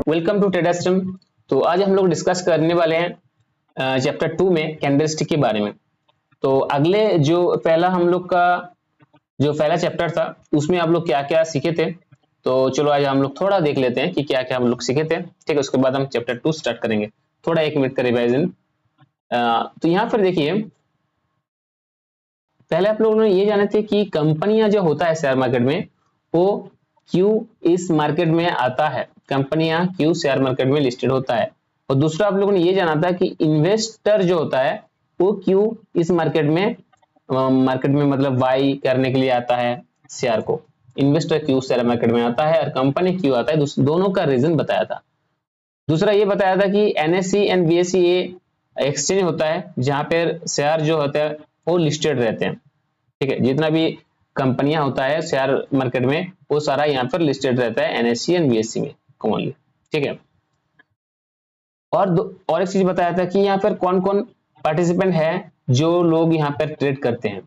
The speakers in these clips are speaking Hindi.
Welcome to ट्रेडरस्टम। तो आज हम लोग डिस्कस करने वाले हैं चैप्टर 2 में कैंडलस्टिक के बारे में। तो अगले जो पहला हम लोग का जो पहला चैप्टर था उसमें आप लोग क्या क्या सीखे थे, तो चलो आज हम लोग थोड़ा देख लेते हैं कि क्या क्या हम लोग सीखे थे। ठीक है, उसके बाद हम चैप्टर 2 स्टार्ट करेंगे। थोड़ा 1 मिनट का रिवाइजन। तो यहाँ पर देखिए, पहले आप लोगों ने ये जाने थे कि कंपनियां जो होता है शेयर मार्केट में वो क्यों इस मार्केट में आता है, कंपनियां क्यों शेयर मार्केट में लिस्टेड होता है। और दूसरा आप लोगों ने ये जाना था कि इन्वेस्टर जो होता है वो क्यों इस मार्केट में मतलब बाई करने के लिए आता है शेयर को। इन्वेस्टर क्यों शेयर मार्केट में आता है और कंपनी क्यों आता है, दोनों का रीजन बताया था। दूसरा ये बताया था कि एनएससी एंड बीएसई एक्सचेंज होता है जहां पर शेयर जो होता है वो लिस्टेड रहते हैं। ठीक है, जितना भी कंपनियां होता है शेयर मार्केट में वो सारा यहाँ पर लिस्टेड रहता है एनएससी एंड बीएसई में कॉमनली। ठीक है, और एक चीज बताया था कि यहाँ पर कौन कौन पार्टिसिपेंट है जो लोग यहाँ पर ट्रेड करते हैं।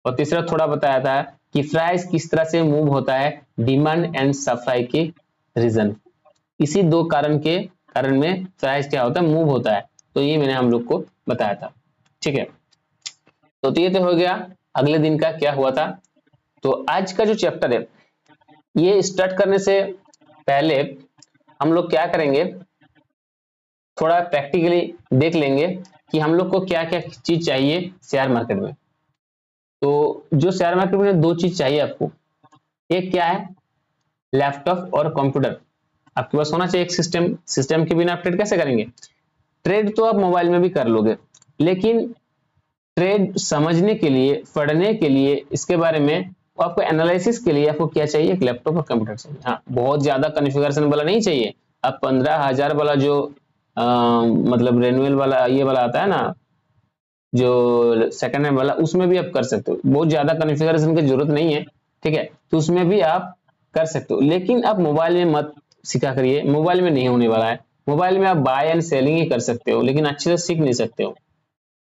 और तीसरा थोड़ा बताया था कि प्राइस किस तरह से मूव होता है, डिमांड एंड सप्लाई के रीजन। इसी दो कारण में प्राइस क्या होता है, मूव होता है। तो ये मैंने हम लोग को बताया था। ठीक है, तो ये तो हो गया अगले दिन का क्या हुआ था। तो आज का जो चैप्टर है ये स्टार्ट करने से पहले हम लोग क्या करेंगे, थोड़ा प्रैक्टिकली देख लेंगे कि हम लोग को क्या क्या चीज चाहिए शेयर मार्केट में। तो जो शेयर मार्केट में 2 चीज चाहिए आपको। एक क्या है, लैपटॉप और कंप्यूटर आपके पास होना चाहिए। एक सिस्टम के बिना आप ट्रेड कैसे करेंगे। ट्रेड तो आप मोबाइल में भी कर लोगे, लेकिन ट्रेड समझने के लिए, पढ़ने के लिए, इसके बारे में आपको एनालिसिस के लिए आपको क्या चाहिए, एक लैपटॉप और कंप्यूटर चाहिए। हाँ, बहुत ज्यादा कॉन्फ़िगरेशन वाला नहीं चाहिए। अब 15,000 वाला जो मतलब रेनुअल वाला ये वाला आता है ना, जो सेकंड हैंड वाला, उसमें भी आप कर सकते हो। बहुत ज्यादा कॉन्फ़िगरेशन की जरूरत नहीं है। ठीक है, तो उसमें भी आप कर सकते हो, लेकिन आप मोबाइल में मत सीखा करिए। मोबाइल में नहीं होने वाला है। मोबाइल में आप बाय एंड सेलिंग ही कर सकते हो, लेकिन अच्छे से सीख नहीं सकते हो।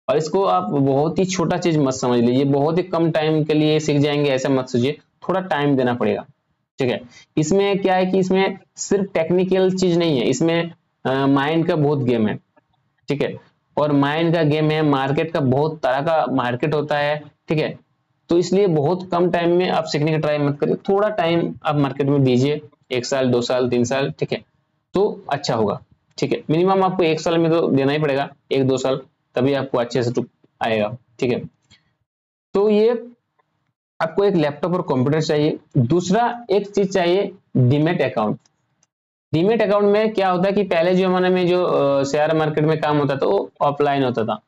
और इसको आप बहुत ही छोटा चीज मत समझ लीजिए, बहुत ही कम टाइम के लिए सीख जाएंगे ऐसा मत सोचिए, थोड़ा टाइम देना पड़ेगा। ठीक है, इसमें क्या है कि इसमें सिर्फ टेक्निकल चीज नहीं है, इसमें माइंड का बहुत गेम है। ठीक है, और माइंड का गेम है, मार्केट का बहुत तरह का मार्केट होता है। ठीक है, तो इसलिए बहुत कम टाइम में आप सीखने का ट्राई मत करिए, थोड़ा टाइम आप मार्केट में दीजिए, 1 साल 2 साल 3 साल। ठीक है, तो अच्छा होगा। ठीक है, मिनिमम आपको 1 साल में तो देना ही पड़ेगा, 1-2 साल, तभी आपको अच्छे से आएगा। ठीक है, तो ये आपको एक लैपटॉप और कंप्यूटर चाहिए। दूसरा एक चीज चाहिए, डीमेट अकाउंट। डीमेट अकाउंट में क्या होता है कि पहले जो जमाने में जो शेयर मार्केट में काम होता था वो ऑफलाइन होता था।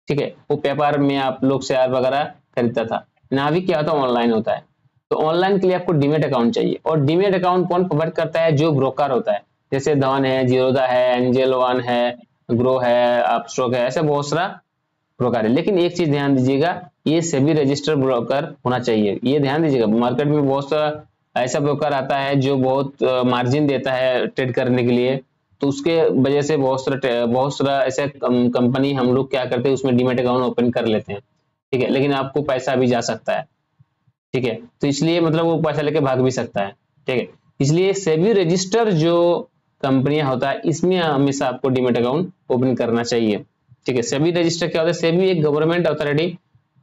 ठीक है, वो पेपर में आप लोग शेयर वगैरह खरीदता था। ना अभी क्या होता है, ऑनलाइन होता है। तो ऑनलाइन के लिए आपको डीमेट अकाउंट चाहिए। और डीमेट अकाउंट कौन प्रोवाइड करता है, जो ब्रोकर होता है, जैसे धवन है, जीरोधा है, एंजल वन है, ग्रो है, अपस्टॉक है, ऐसे बहुत सारा ब्रोकर है। लेकिन एक चीज ध्यान दीजिएगा, ये सेबी रजिस्टर्ड ब्रोकर होना चाहिए। ये ध्यान दीजिएगा, मार्केट में बहुत सारा ऐसा ब्रोकर आता है जो बहुत मार्जिन देता है ट्रेड करने के लिए। तो उसके वजह से बहुत सारा ऐसे कंपनी हम लोग क्या करते हैं, उसमें डीमेट अकाउंट ओपन कर लेते हैं। ठीक है, लेकिन आपको पैसा भी जा सकता है। ठीक है, तो इसलिए मतलब वो पैसा लेके भाग भी सकता है। ठीक है, इसलिए सेबी रजिस्टर जो कंपनियां होता है इसमें हमेशा आपको डीमेट अकाउंट ओपन करना चाहिए। ठीक है, सेबी रजिस्टर क्या होता है, सेबी एक गवर्नमेंट अथॉरिटी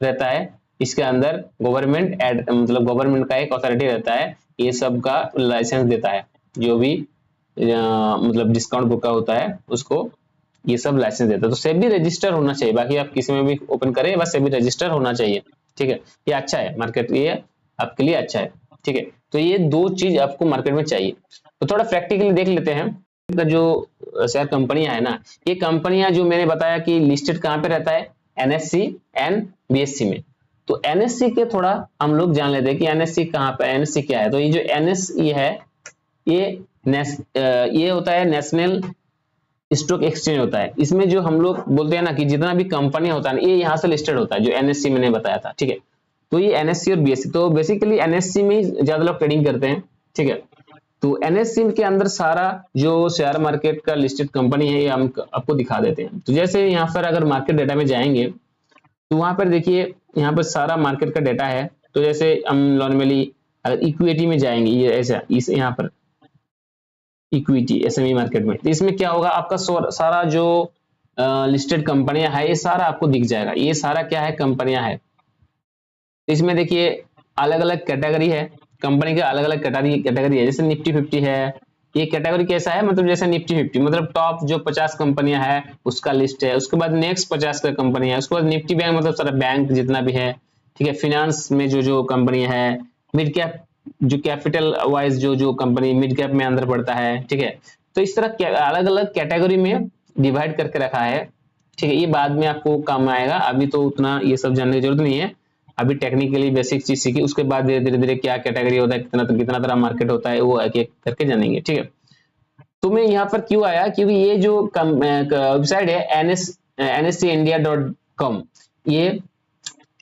रहता है। इसके अंदर गवर्नमेंट मतलब गवर्नमेंट का एक अथॉरिटी रहता है, ये सब का लाइसेंस देता है। जो भी मतलब डिस्काउंट बुक का होता है उसको ये सब लाइसेंस देता है। तो सेबी रजिस्टर होना चाहिए, बाकी आप किसी में भी ओपन करें, बस सेबी रजिस्टर होना चाहिए। ठीक है, ये अच्छा है मार्केट, ये आपके लिए अच्छा है। ठीक है, तो ये 2 चीज आपको मार्केट में चाहिए। तो थोड़ा प्रैक्टिकली देख लेते हैं। जो शेयर कंपनियां है ना, ये कंपनियां जो मैंने बताया कि लिस्टेड कहां पे रहता है, एनएससी एंड बीएससी में। तो एनएससी के थोड़ा हम लोग जान लेते हैं कि एनएससी कहां पे, एनएससी क्या है। तो ये जो एनएसई है ये ये होता है नेशनल स्टॉक एक्सचेंज होता है। इसमें जो हम लोग बोलते हैं ना कि जितना भी कंपनी होता है ये यहाँ से लिस्टेड होता है, जो एनएससी मैंने बताया था। ठीक है, तो ये एनएससी और बीएससी, तो बेसिकली एनएससी में ही ज्यादा लोग ट्रेडिंग करते हैं। ठीक है, तो एनएससी के अंदर सारा जो शेयर मार्केट का लिस्टेड कंपनी है ये हम आपको दिखा देते हैं। तो जैसे यहाँ पर अगर मार्केट डेटा में जाएंगे तो वहां पर देखिए, यहाँ पर सारा मार्केट का डेटा है। तो जैसे हम नॉर्मली अगर इक्विटी में जाएंगे, ये ऐसा इस यहाँ पर इक्विटी एसएमई मार्केट में, तो इसमें क्या होगा, आपका सारा जो लिस्टेड कंपनियां है ये सारा आपको दिख जाएगा। ये सारा क्या है, कंपनियां है। इसमें देखिए अलग अलग कैटेगरी है, कंपनी के अलग अलग कैटेगरी है। जैसे निफ्टी 50 है, ये कैटेगरी कैसा है, मतलब जैसे निफ्टी 50 मतलब टॉप जो 50 कंपनियां है उसका लिस्ट है। उसके बाद नेक्स्ट 50 का कंपनी है। उसके बाद निफ्टी बैंक मतलब सारा बैंक जितना भी है, ठीक है। फिनेंस में जो जो कंपनियां है, मिड कैप जो कैपिटल वाइज जो जो कंपनी मिड कैप में अंदर पड़ता है, ठीक है। तो इस तरह अलग अलग कैटेगरी में डिवाइड करके रखा है, ठीक है। ये बाद में आपको काम आएगा, अभी तो उतना ये सब जानने की जरूरत नहीं है। अभी टेक्निकली बेसिक चीज सीखी, उसके बाद धीरे धीरे क्या कैटेगरी होता है, कितना तरह मार्केट होता है, वो एक एक करके जानेंगे, ठीक है। तो मैं यहाँ पर क्यों आया, क्योंकि ये जो वेबसाइट है nscindia.com, ये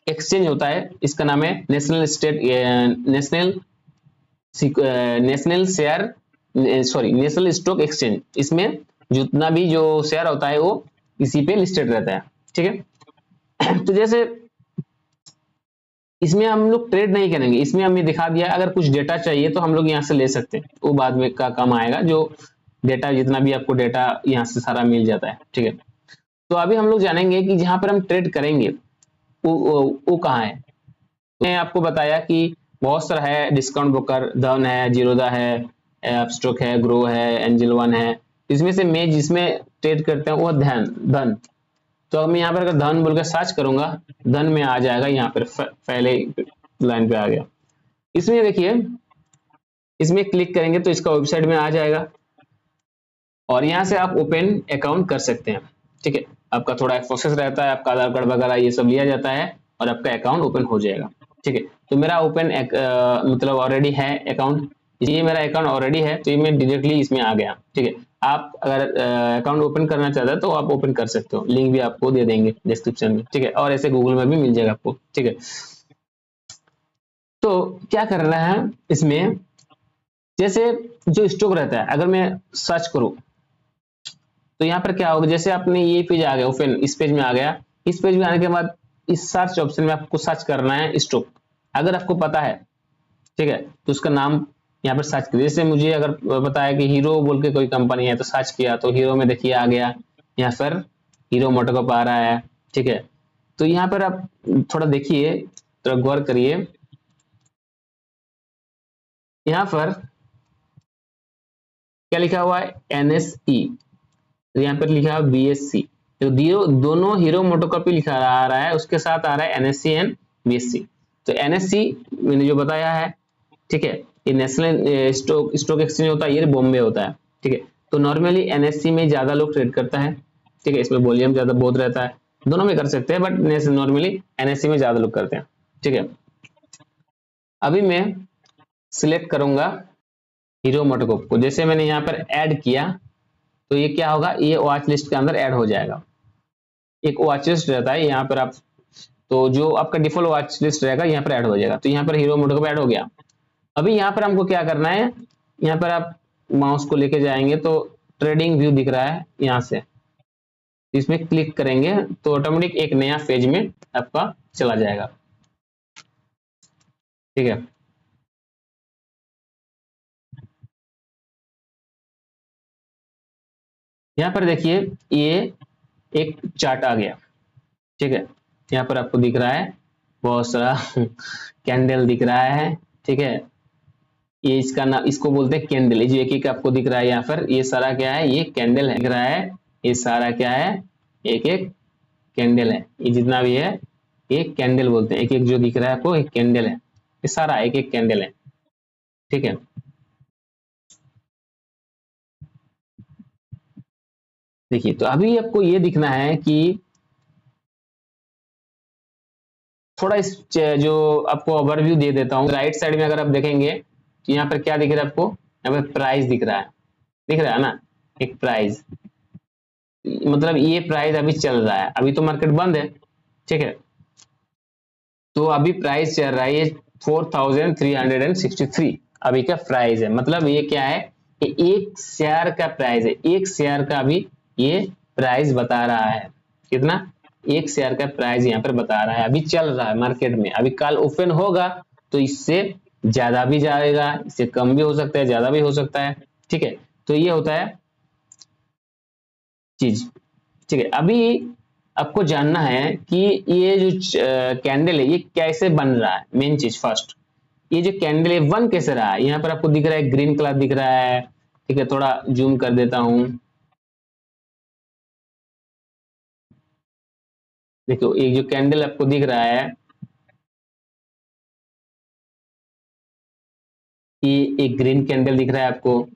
एक्सचेंज होता है, इसका नाम है नेशनल स्टॉक एक्सचेंज। इसमें जितना भी जो शेयर होता है वो इसी पे लिस्टेड रहता है, ठीक है। तो जैसे इसमें हम लोग ट्रेड नहीं करेंगे, इसमें हमें दिखा दिया, अगर कुछ डेटा चाहिए तो हम लोग यहाँ से ले सकते हैं, वो बाद में का काम आएगा। जो डेटा जितना भी आपको डेटा यहाँ से सारा मिल जाता है, ठीक है। तो अभी हम लोग जानेंगे कि जहां पर हम ट्रेड करेंगे वो कहाँ है। मैं आपको बताया कि बहुत सारा है, डिस्काउंट ब्रोकर, धन है, जीरोधा है, अपस्टॉक है, ग्रो है, एंजल वन है। इसमें से मैं जिसमें ट्रेड करते हैं वो धन। तो अब मैं यहाँ पर अगर धन बोल के सर्च करूंगा, धन में आ जाएगा, यहाँ पर पहले लाइन पे आ गया। इसमें देखिए, इसमें क्लिक करेंगे तो इसका वेबसाइट में आ जाएगा और यहाँ से आप ओपन अकाउंट कर सकते हैं, ठीक है। आपका थोड़ा प्रोसेस रहता है, आपका आधार कार्ड वगैरह ये सब लिया जाता है और आपका अकाउंट ओपन हो जाएगा, ठीक है। तो मेरा ओपन मतलब ऑलरेडी है अकाउंट, ये मेरा अकाउंट ऑलरेडी है, तो ये मैं डायरेक्टली इसमें आ गया, ठीक है। आप अगर अकाउंट ओपन करना चाहते हैं तो आप ओपन कर सकते हो, लिंक भी आपको दे देंगे डिस्क्रिप्शन में, ठीक है। और ऐसे गूगल में भी मिल जाएगा आपको, ठीक है। तो क्या करना है इसमें, जैसे जो स्टॉक रहता है, अगर मैं सर्च करूं तो यहाँ पर क्या होगा, जैसे आपने ये पेज आ गया ओपन, इस पेज में आ गया। इस पेज में आने के बाद इस सर्च ऑप्शन में आपको सर्च करना है स्टॉक, अगर आपको पता है, ठीक है। तो उसका नाम यहाँ पर सर्च करिए। जैसे मुझे अगर पता है कि हीरो बोल के कोई कंपनी है तो सर्च किया, तो हीरो में देखिए आ गया, यहाँ पर हीरो मोटोकॉर्प आ रहा है, ठीक है। तो यहाँ पर आप थोड़ा देखिए, थोड़ा गौर करिए, यहाँ पर क्या लिखा हुआ है, NSE, यहाँ पर लिखा है BSC। तो दोनों हीरो मोटोकॉर्प लिखा आ रहा है, उसके साथ आ रहा है NSE एंड BSC। तो NSE मैंने जो बताया है, ठीक है, ये नेशनल स्टॉक एक्सचेंज होता है, ये बॉम्बे होता है, ठीक है। तो नॉर्मली NSE में ज्यादा लोग ट्रेड करता है, ठीक है। इसमें वॉल्यूम ज्यादा बहुत रहता है, दोनों में कर सकते हैं, बट नॉर्मली NSE में ज्यादा लोग करते हैं, ठीक है। अभी मैं सिलेक्ट करूंगा हीरो मोटोकॉर्प को। जैसे मैंने यहाँ पर ऐड किया तो ये क्या होगा, ये वॉच लिस्ट के अंदर ऐड हो जाएगा। एक वॉच लिस्ट रहता है यहाँ पर, आप तो जो आपका डिफॉल्ट वॉच लिस्ट रहेगा यहाँ पर ऐड हो जाएगा। तो यहाँ पर हीरो मोटोकॉर्प ऐड हो गया। अभी यहाँ पर हमको क्या करना है, यहाँ पर आप माउस को लेके जाएंगे तो ट्रेडिंग व्यू दिख रहा है, यहाँ से इसमें क्लिक करेंगे तो ऑटोमेटिक एक नया पेज में आपका चला जाएगा, ठीक है। यहाँ पर देखिए ये एक चार्ट आ गया, ठीक है। यहाँ पर आपको दिख रहा है बहुत सारा कैंडल दिख रहा है, ठीक है। ये इसका नाम, इसको बोलते हैं कैंडल। ये जो एक एक आपको दिख रहा है यहाँ पर, ये सारा क्या है, ये कैंडल है, दिख रहा है। ये सारा क्या है, एक एक कैंडल है। ये जितना भी है ये कैंडल बोलते हैं, एक एक जो दिख रहा है आपको एक कैंडल है, ये सारा एक एक कैंडल है, ठीक है। देखिए तो अभी आपको ये दिखना है कि थोड़ा इस जो आपको ओवरव्यू दे देता हूँ। राइट साइड में अगर आप देखेंगे तो यहाँ पर क्या दिख रहा है आपको, यहाँ पर प्राइस दिख रहा है, दिख रहा है ना, एक प्राइस, मतलब ये प्राइस अभी चल रहा है, अभी तो मार्केट बंद है, ठीक है। तो अभी प्राइस चल रहा है ये 4363 अभी का प्राइस है। मतलब ये क्या है, कि एक शेयर का प्राइस है, एक शेयर का अभी ये प्राइस बता रहा है, कितना, एक शेयर का प्राइस यहाँ पर बता रहा है, अभी चल रहा है मार्केट में, अभी कल ओपन होगा तो इससे ज्यादा भी जाएगा, इससे कम भी हो सकता है, ज्यादा भी हो सकता है। ठीक है, तो ये होता है चीज। ठीक है, अभी आपको जानना है कि ये जो कैंडल है ये कैसे बन रहा है। मेन चीज फर्स्ट, ये जो कैंडल है वन कैसे रहा है, यहाँ पर आपको दिख रहा है ग्रीन कलर दिख रहा है। ठीक है, थोड़ा जूम कर देता हूं, देखो एक जो कैंडल आपको दिख रहा है, ये एक ग्रीन कैंडल दिख रहा है आपको,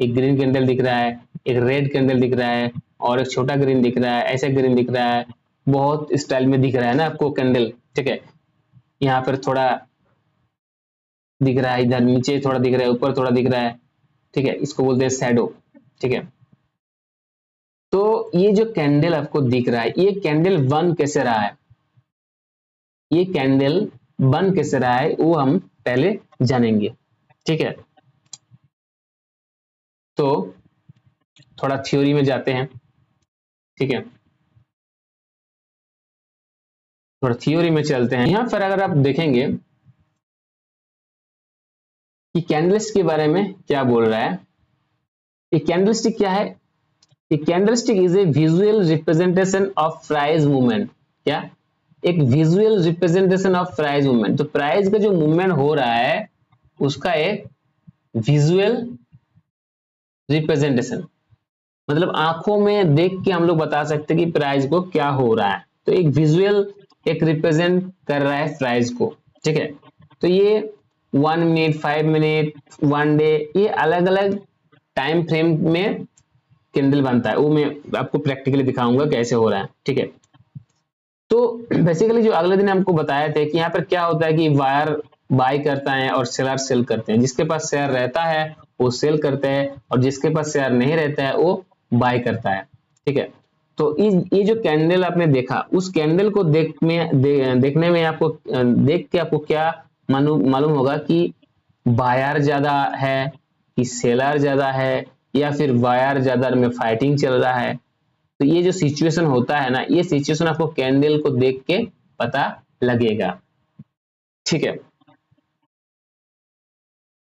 एक ग्रीन कैंडल दिख रहा है, एक रेड कैंडल दिख रहा है, और एक छोटा ग्रीन दिख रहा है, ऐसा ग्रीन दिख रहा है, बहुत स्टाइल में दिख रहा है ना आपको कैंडल। ठीक है, यहाँ पर थोड़ा दिख रहा है, इधर नीचे थोड़ा दिख रहा है, ऊपर थोड़ा दिख रहा है। ठीक है, इसको बोलते हैं शैडो। ठीक है, तो ये जो कैंडल आपको दिख रहा है, ये कैंडल बन कैसे रहा है, ये कैंडल बन कैसे रहा है वो हम पहले जानेंगे। ठीक है, तो थोड़ा थ्योरी में जाते हैं। ठीक है, थोड़ा थ्योरी में चलते हैं। यहां पर अगर आप देखेंगे कि कैंडलस्टिक के बारे में क्या बोल रहा है, ये कैंडलस्टिक क्या है, ये candlestick is a visual representation of price movement. क्या, एक visual representation of price movement, तो प्राइस का जो मूवमेंट हो रहा है उसका एक विजुअल रिप्रेजेंटेशन, मतलब आंखों में देख के हम लोग बता सकते हैं कि प्राइस को क्या हो रहा है, तो एक विजुअल एक रिप्रेजेंट कर रहा है प्राइस को। ठीक है, तो ये 1 मिनट, 5 मिनट, 1 डे, ये अलग अलग टाइम फ्रेम में कैंडल बनता है, वो मैं आपको प्रैक्टिकली दिखाऊंगा कैसे हो रहा है। ठीक है, तो बेसिकली जो अगले दिन हमको बताए थे कि यहाँ पर क्या होता है कि वायर बाय करता है और सेलर सेल करते हैं, जिसके पास शेयर रहता है वो सेल करते हैं, और जिसके पास शेयर नहीं रहता है वो बाय करता है। ठीक है, तो ये जो कैंडल आपने देखा, उस कैंडल को देखने में आपको देख के आपको क्या मालूम होगा कि बायर ज्यादा है कि सेलर ज्यादा है, या फिर बायर ज्यादा में फाइटिंग चल रहा है। तो ये जो सिचुएशन होता है ना, ये सिचुएशन आपको कैंडल को देख के पता लगेगा। ठीक है,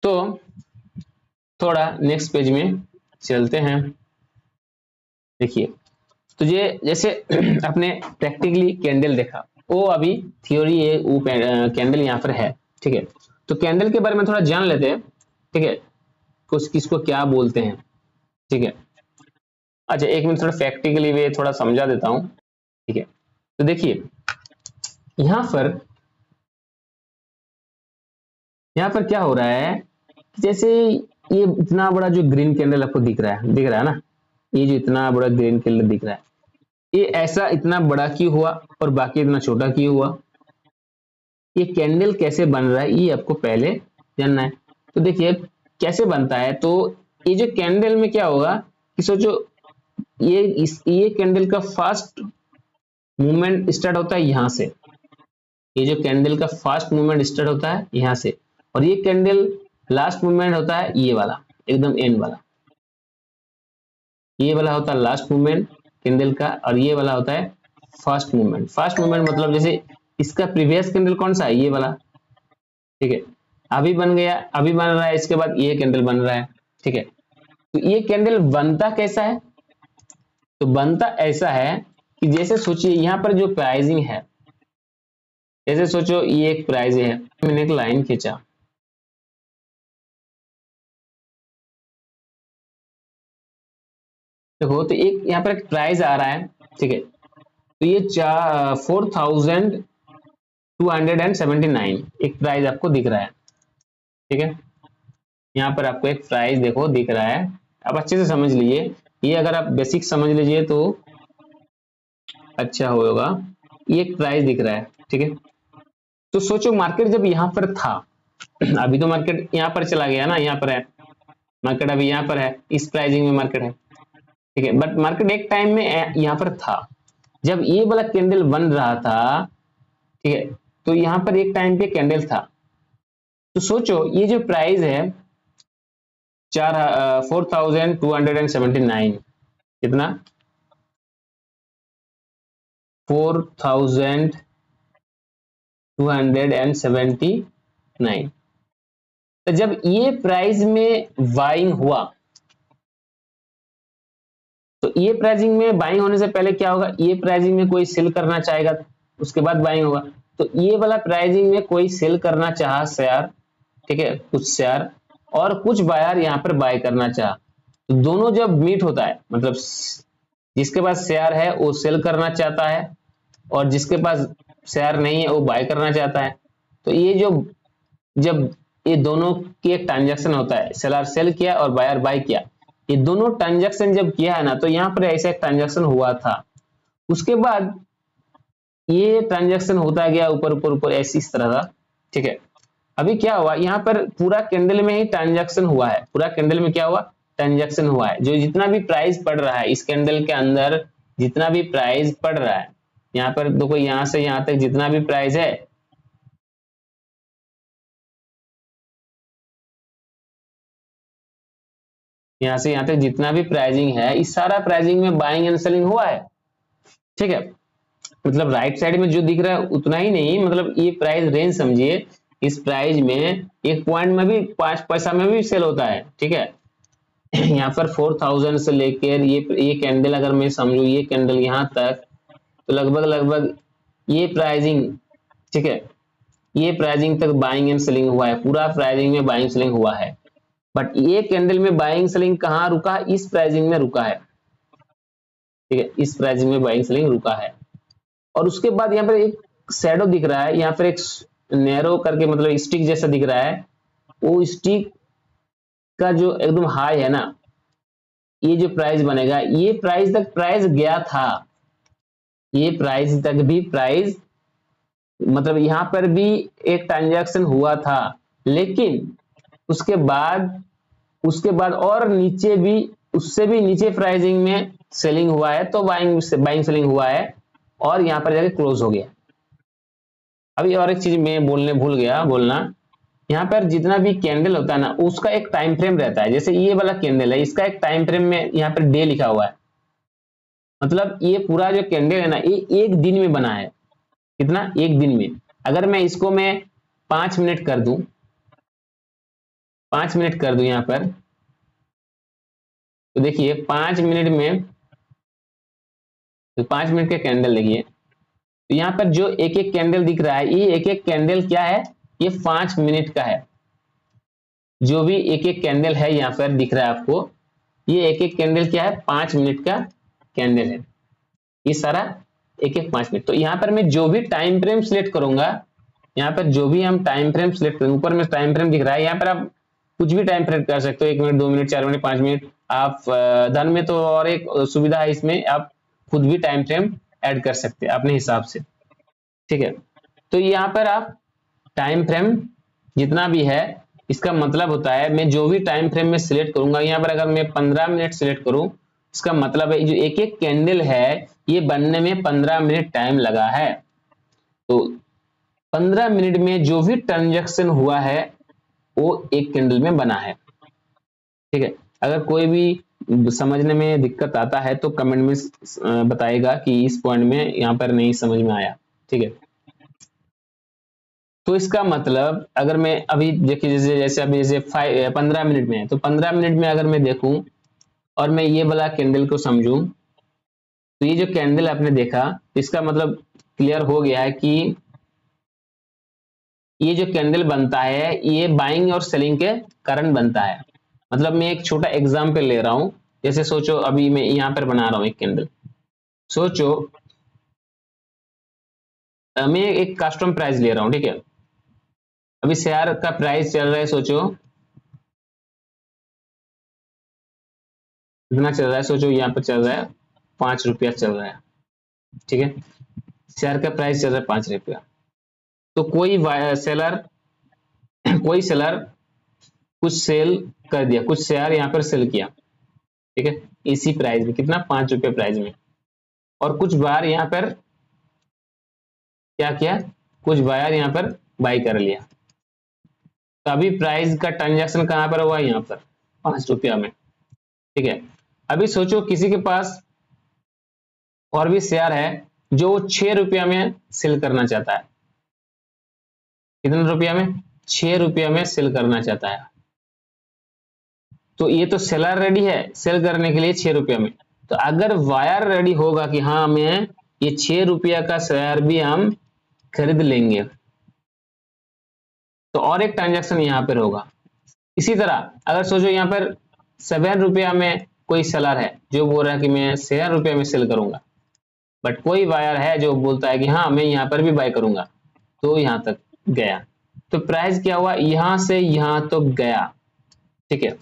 तो थोड़ा नेक्स्ट पेज में चलते हैं। देखिए, तो ये जैसे अपने प्रैक्टिकली कैंडल देखा, वो अभी थ्योरी है, वो कैंडल यहाँ पर है। ठीक है, तो कैंडल के बारे में थोड़ा जान लेते हैं। ठीक है, कुछ किसको क्या बोलते हैं। ठीक है, अच्छा एक मिनट, थोड़ा प्रैक्टिकली वे थोड़ा समझा देता हूँ। ठीक है, तो देखिए यहाँ पर क्या हो रहा है, जैसे ये इतना बड़ा जो ग्रीन कैंडल आपको दिख रहा है ना, ये जो इतना बड़ा ग्रीन कैंडल दिख रहा है, ये ऐसा इतना बड़ा क्यों हुआ और बाकी इतना छोटा क्यों हुआ, ये कैंडल कैसे बन रहा है ये आपको पहले जानना है। तो देखिए कैसे बनता है, तो ये जो कैंडल में क्या होगा कि सोचो, ये कैंडल का फर्स्ट मूवमेंट स्टार्ट होता है यहाँ से, ये जो कैंडल का फर्स्ट मूवमेंट स्टार्ट होता है यहाँ से, और ये कैंडल लास्ट मूवमेंट होता है ये वाला, एकदम एंड वाला, ये वाला होता है लास्ट मूवमेंट कैंडल का, और ये वाला होता है फर्स्ट मूवमेंट। फर्स्ट मूवमेंट मतलब जैसे इसका प्रीवियस कैंडल कौन सा है, ये वाला। ठीक है, अभी बन गया, अभी बन रहा है, इसके बाद ये कैंडल बन रहा है। ठीक है, तो ये कैंडल बनता कैसा है, तो बनता ऐसा है कि जैसे सोचिए यहाँ पर जो प्राइसिंग है, जैसे सोचो ये एक प्राइस है, मैंने एक लाइन खींचा, देखो तो एक यहाँ पर एक प्राइस आ रहा है। ठीक है, तो ये 4279 एक प्राइस आपको दिख रहा है। ठीक है, यहाँ पर आपको एक प्राइस देखो दिख रहा है, आप अच्छे से समझ लीजिए, ये अगर आप बेसिक समझ लीजिए तो अच्छा होगा। ये एक प्राइस दिख रहा है। ठीक है, तो सोचो मार्केट जब यहाँ पर था, अभी तो मार्केट यहाँ पर चला गया ना, यहाँ पर है मार्केट, अभी यहाँ पर है, इस प्राइसिंग में मार्केट है। ठीक है, बट मार्केट एक टाइम में यहाँ पर था, जब ये वाला कैंडल बन रहा था। ठीक है, तो यहाँ पर एक टाइम पे कैंडल था, तो सोचो ये जो प्राइस है 4279, कितना 4279। तो जब ये प्राइस में बाइंग हुआ, तो ये प्राइसिंग में बाइंग होने से पहले क्या होगा, ये प्राइसिंग में कोई सेल करना चाहेगा, उसके बाद बाइंग होगा। तो ये वाला प्राइसिंग में कोई सेल करना चाहा शेयर, ठीक है, कुछ शेयर, और कुछ बायर यहाँ पर बाय करना चाहा, तो दोनों जब मीट होता है, मतलब जिसके पास शेयर है वो सेल करना चाहता है, और जिसके पास शेयर नहीं है वो बाय करना चाहता है। तो ये जो जब ये दोनों की एक ट्रांजैक्शन होता है, सेलर सेल किया और बायर बाय किया, ये दोनों ट्रांजैक्शन जब किया है ना, तो यहाँ पर ऐसा एक ट्रांजैक्शन हुआ था। उसके बाद ये ट्रांजैक्शन होता गया ऊपर ऊपर ऊपर ऐसी इस तरह था, ठीक है। अभी क्या हुआ, यहाँ पर पूरा कैंडल में ही ट्रांजैक्शन हुआ है, पूरा कैंडल में क्या हुआ, ट्रांजैक्शन हुआ है। जो जितना भी प्राइस पड़ रहा है इस कैंडल के अंदर, जितना भी प्राइस पड़ रहा है, यहाँ पर देखो, यहाँ से यहाँ तक जितना भी प्राइस है, यहाँ से यहाँ तक जितना भी प्राइसिंग है, इस सारा प्राइसिंग में बाइंग एंड सेलिंग हुआ है, ठीक है। मतलब राइट साइड में जो दिख रहा है उतना ही नहीं, मतलब ये प्राइस रेंज समझिए, इस प्राइस में एक पॉइंट में भी 5 पैसा में भी सेल होता है, ठीक है। यहाँ पर 4000 से लेकर ये कैंडल अगर मैं समझू, ये कैंडल यहाँ तक, तो लगभग लगभग ये प्राइसिंग, ठीक है, ये प्राइसिंग तक बाइंग एंड सेलिंग हुआ है, पूरा प्राइसिंग में बाइंग सेलिंग हुआ है। बट ये कैंडल में बाइंग सेलिंग कहाँ रुका है, इस प्राइसिंग में रुका है, ठीक है, इस प्राइसिंग में बाइंग सेलिंग रुका है। और उसके बाद यहाँ पर एक शैडो दिख रहा है, यहाँ पर एक नैरो करके, मतलब स्टिक जैसा दिख रहा है, वो स्टिक का जो एकदम हाई है ना, ये जो प्राइस बनेगा, ये प्राइस तक प्राइस गया था, ये प्राइस तक भी प्राइस, मतलब यहां पर भी एक ट्रांजैक्शन हुआ था, लेकिन उसके बाद और नीचे भी, उससे भी नीचे प्राइसिंग में सेलिंग हुआ है, तो बाइंग सेलिंग हुआ है, और यहां पर जाके क्लोज हो गया। अभी और एक चीज मैं बोलने भूल गया बोलना, यहाँ पर जितना भी कैंडल होता है ना, उसका एक टाइम फ्रेम रहता है। जैसे ये वाला कैंडल है, इसका एक टाइम फ्रेम में यहाँ पर डे लिखा हुआ है, मतलब ये पूरा जो कैंडल है ना, ये एक दिन में बना है। कितना, एक दिन में। अगर मैं इसको मैं 5 मिनट कर दूं, 5 मिनट कर दूं यहाँ पर, तो देखिए 5 मिनट में, तो 5 मिनट का कैंडल देखिए, तो यहाँ पर जो एक एक कैंडल दिख रहा है, ये एक एक कैंडल क्या है, ये 5 मिनट का है। जो भी एक एक कैंडल है यहाँ पर दिख रहा है आपको, ये एक एक कैंडल क्या है, 5 मिनट का कैंडल है, ये सारा एक एक 5 मिनट। तो यहाँ पर मैं जो भी टाइम फ्रेम सिलेक्ट करूंगा, यहाँ पर जो भी हम टाइम फ्रेम सिलेक्ट करेंगे, ऊपर में टाइम फ्रेम दिख रहा है, यहाँ पर आप कुछ भी टाइम फ्रेम कर सकते हो, 1 मिनट, 2 मिनट, 4 मिनट, 5 मिनट। आप धन में तो और एक सुविधा है, इसमें आप खुद भी टाइम फ्रेम ऐड कर सकते हैं अपने हिसाब से, ठीक है। तो यहाँ पर आप टाइम फ्रेम जितना भी है, इसका मतलब होता है मैं जो भी टाइम फ्रेम में सिलेक्ट करूंगा, यहाँ पर अगर मैं 15 मिनट सिलेक्ट करूं, इसका मतलब है जो एक एक कैंडल है, ये बनने में 15 मिनट टाइम लगा है। तो 15 मिनट में जो भी ट्रांजैक्शन हुआ है वो एक कैंडल में बना है, ठीक है। अगर कोई भी समझने में दिक्कत आता है तो कमेंट में बताएगा कि इस पॉइंट में यहाँ पर नहीं समझ में आया, ठीक है। तो इसका मतलब अगर मैं अभी देखिए, जैसे अभी जैसे 15 मिनट में है, तो 15 मिनट में अगर मैं देखूं और मैं ये वाला कैंडल को समझूं, तो ये जो कैंडल आपने देखा, इसका मतलब क्लियर हो गया है कि ये जो कैंडल बनता है, ये बाइंग और सेलिंग के कारण बनता है। मतलब मैं एक छोटा एग्जांपल ले रहा हूं, जैसे सोचो अभी मैं यहां पर बना रहा हूं एक कैंडल, सोचो मैं एक कस्टम प्राइस ले रहा हूं, ठीक है। अभी शेयर का प्राइस चल रहा है, सोचो कितना चल रहा है, सोचो यहाँ पर चल रहा है 5 रुपया चल रहा है, ठीक है। शेयर का प्राइस चल रहा है 5 रुपया। तो सेलर कोई सेलर कुछ सेल कर दिया, कुछ शेयर यहाँ पर सेल किया, ठीक है, इसी प्राइस में, कितना, 5 रुपये प्राइस में। और कुछ बार यहाँ पर क्या किया, कुछ बायर यहाँ पर बाई कर लिया। तो अभी प्राइस का ट्रांजैक्शन कहां पर हुआ, यहाँ पर 5 रुपया में, ठीक है। अभी सोचो किसी के पास और भी शेयर है, जो 6 रुपया में सेल करना चाहता है। कितने रुपया में? 6 रुपया में सेल करना चाहता है। तो ये तो सेलर रेडी है सेल करने के लिए 6 रुपया में। तो अगर वायर रेडी होगा कि हाँ हमें ये 6 रुपया का शेयर भी हम खरीद लेंगे, तो और एक ट्रांजैक्शन यहां पर होगा। इसी तरह अगर सोचो यहां पर 7 रुपया में कोई सेलर है जो बोल रहा है कि मैं 7 रुपया में सेल करूंगा, बट कोई बायर है जो बोलता है कि हाँ मैं यहां पर भी बाय करूंगा, तो यहां तक गया। तो प्राइस क्या हुआ? यहां से यहां तक गया, ठीक है।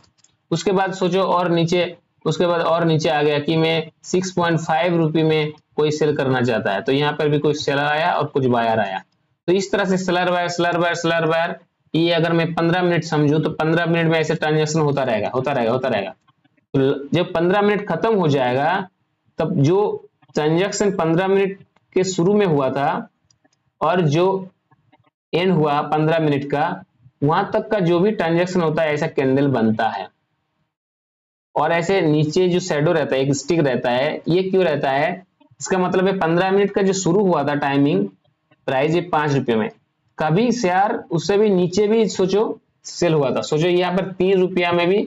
उसके बाद सोचो और नीचे, उसके बाद और नीचे आ गया कि मैं 6.5 रुपये में कोई सेल करना चाहता है, तो यहाँ पर भी कोई सेलर आया और कुछ बायर आया। तो इस तरह से seller buyer seller buyer seller buyer, ये अगर मैं 15 मिनट समझूं तो 15 मिनट में ऐसे ट्रांजेक्शन होता रहेगा होता रहेगा होता रहेगा। तो जब 15 मिनट खत्म हो जाएगा, तब जो ट्रांजेक्शन 15 मिनट के शुरू में हुआ था और जो एंड हुआ 15 मिनट का, वहां तक का जो भी ट्रांजेक्शन होता है ऐसा कैंडल बनता है। और ऐसे नीचे जो शैडो रहता है, एक स्टिक रहता है, ये क्यों रहता है? इसका मतलब है 15 मिनट का जो शुरू हुआ था टाइमिंग, प्राइस ये 5 रुपये में, कभी शेयर उससे भी नीचे भी सोचो सेल हुआ था। सोचो यहाँ पर 3 रुपया में भी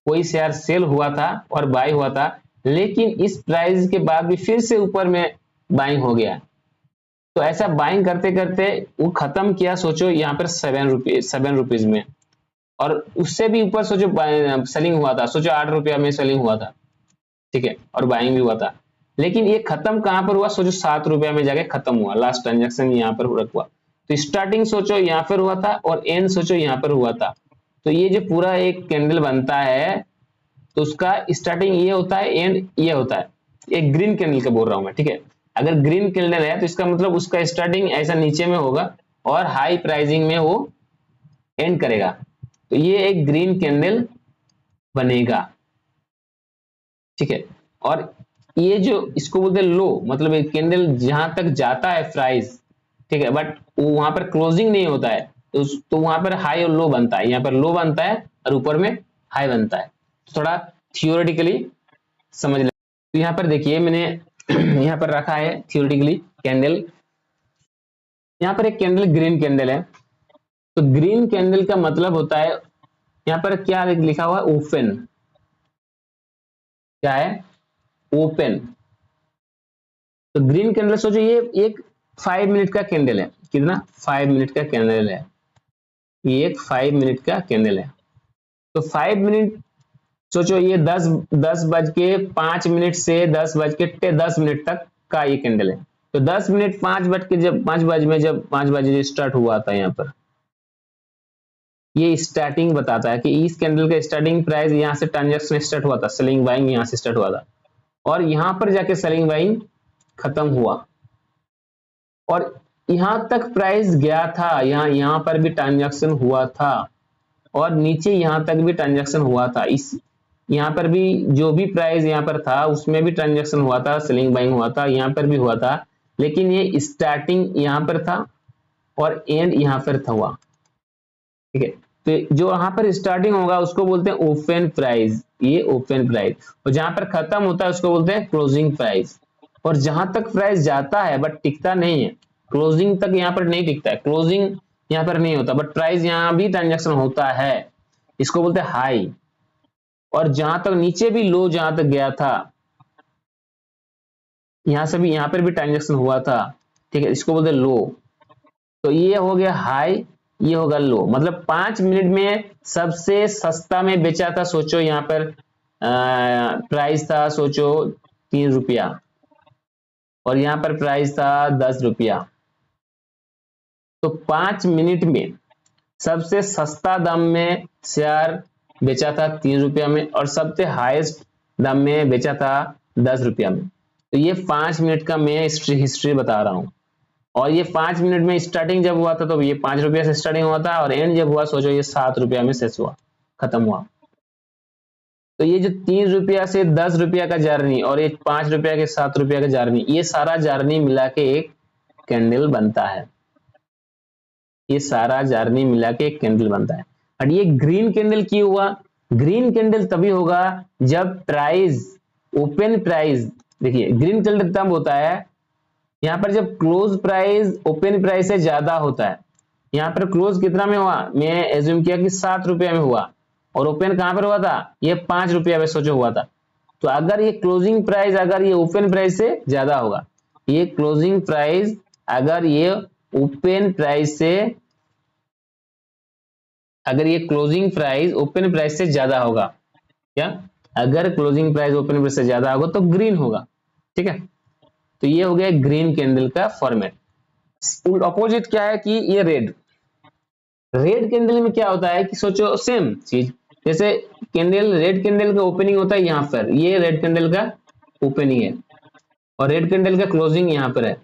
कोई शेयर सेल हुआ था और बाय हुआ था, लेकिन इस प्राइस के बाद भी फिर से ऊपर में बाइंग हो गया। तो ऐसा बाइंग करते करते वो खत्म किया सोचो यहाँ पर 7 रुपीज में, और उससे भी ऊपर सोचो सेलिंग हुआ था, सोचो 8 रुपया में सेलिंग हुआ था, ठीक है, और बाइंग भी हुआ था। लेकिन ये खत्म कहां पर हुआ? सोचो 7 रुपया में जाके खत्म हुआ, लास्ट ट्रांजेक्शन यहाँ पर हुआ। तो स्टार्टिंग सोचो यहाँ पर हुआ था और एंड सोचो यहाँ पर हुआ था। तो ये जो पूरा एक कैंडल बनता है, तो उसका स्टार्टिंग ये होता है, एंड ये होता है। एक ग्रीन कैंडल का बोल रहा हूं मैं, ठीक है। अगर ग्रीन कैंडल है तो इसका मतलब उसका स्टार्टिंग ऐसा नीचे में होगा और हाई प्राइसिंग में वो एंड करेगा। तो ये एक ग्रीन कैंडल बनेगा, ठीक है। और ये जो इसको बोलते हैं लो, मतलब एक कैंडल जहां तक जाता है प्राइस, ठीक है, बट वहां पर क्लोजिंग नहीं होता है, तो वहां पर हाई और लो बनता है। यहाँ पर लो बनता है और ऊपर में हाई बनता है। थोड़ा थियोरेटिकली समझ लें। तो यहाँ पर देखिए मैंने यहाँ पर रखा है थियोरेटिकली कैंडल। यहाँ पर एक कैंडल ग्रीन कैंडल है, तो ग्रीन कैंडल का मतलब होता है, यहाँ पर क्या लिखा हुआ है? ओपन। क्या है? ओपन। तो ग्रीन कैंडल सोचो ये एक 5 मिनट का कैंडल है। कितना? 5 मिनट का कैंडल है। ये एक 5 मिनट का कैंडल है। तो 5 मिनट सोचो, ये 10 बज के 5 मिनट से 10 बज के 10 मिनट तक का ये कैंडल है। तो 10 मिनट 5 बज के जब 5 बजे में जब 5 बजे स्टार्ट हुआ था, यहाँ पर ये स्टार्टिंग बताता है कि इस कैंडल का स्टार्टिंग प्राइस यहाँ से ट्रांजेक्शन स्टार्ट हुआ था, सेलिंग बाइंग यहाँ से स्टार्ट हुआ था, और यहां पर जाके सेलिंग बाइंग खत्म हुआ, और यहां तक प्राइस गया था, यहां पर भी ट्रांजैक्शन हुआ था, और नीचे यहां तक भी ट्रांजैक्शन हुआ था। इस यहां पर भी जो भी प्राइस यहां पर था उसमें भी ट्रांजैक्शन हुआ था, सेलिंग बाइंग हुआ था, यहां पर भी हुआ था, लेकिन ये स्टार्टिंग यहां पर था और एंड यहां पर था हुआ, ठीक है। तो जो यहां पर स्टार्टिंग होगा उसको बोलते हैं ओपन प्राइस, ये ओपन प्राइस, और जहां पर खत्म होता है उसको बोलते हैं क्लोजिंग प्राइस। और जहां तक प्राइस जाता है बट टिकता नहीं है, क्लोजिंग तक यहाँ पर नहीं टिकता है, क्लोजिंग यहाँ पर नहीं होता, बट प्राइस यहाँ भी ट्रांजैक्शन होता है, इसको बोलते हैं हाई। और जहां तक नीचे भी लो, जहां तक गया था, यहां से भी यहाँ पर भी ट्रांजैक्शन हुआ था, ठीक है, इसको बोलते हैं लो। तो ये हो गया हाई, ये होगा लो। मतलब 5 मिनट में सबसे सस्ता में बेचा था, सोचो यहाँ पर प्राइस था सोचो 3 रुपया, और यहाँ पर प्राइस था 10 रुपया। तो 5 मिनट में सबसे सस्ता दाम में शेयर बेचा था 3 रुपया में, और सबसे हाईएस्ट दाम में बेचा था 10 रुपया में। तो ये 5 मिनट का मैं हिस्ट्री बता रहा हूं। और ये 5 मिनट में स्टार्टिंग जब हुआ था तो ये 5 रुपया से स्टार्टिंग हुआ था, और एंड जब हुआ सोचो ये 7 रुपया में शेष हुआ, खत्म हुआ। तो ये जो 3 रुपया से 10 रुपया का जर्नी और ये 5 रुपया के 7 रुपया का जर्नी, ये सारा जर्नी मिला के एक कैंडल बनता है। ये सारा जर्नी मिला के एक कैंडल बनता है। और ये ग्रीन कैंडल क्यों हुआ? ग्रीन कैंडल तभी होगा जब प्राइस, ओपन प्राइस, देखिए ग्रीन कैंडल तब होता है यहाँ पर जब क्लोज प्राइस ओपन प्राइस से ज्यादा होता है, यहाँ पर क्लोज कितना में हुआ, मैं एज्यूम किया कि 7 रुपया में हुआ, और ओपन कहां पर हुआ था, ये 5 रुपया में सोचो हुआ था। तो अगर ये क्लोजिंग प्राइस अगर ये ओपन प्राइस से ज्यादा होगा, ये क्लोजिंग प्राइस अगर ये ओपन प्राइस से, अगर ये क्लोजिंग प्राइस ओपन प्राइस से ज्यादा होगा, क्या, अगर क्लोजिंग प्राइस ओपन प्राइस से ज्यादा होगा तो ग्रीन होगा। ठीक है, तो ये हो गया ग्रीन कैंडल का फॉर्मेट। अपोजिट क्या है कि ये रेड, रेड कैंडल में क्या होता है कि सोचो सेम चीज, जैसे कैंडल रेड कैंडल का ओपनिंग होता है यहाँ पर, ये रेड कैंडल का ओपनिंग है और रेड कैंडल का क्लोजिंग यहाँ पर है।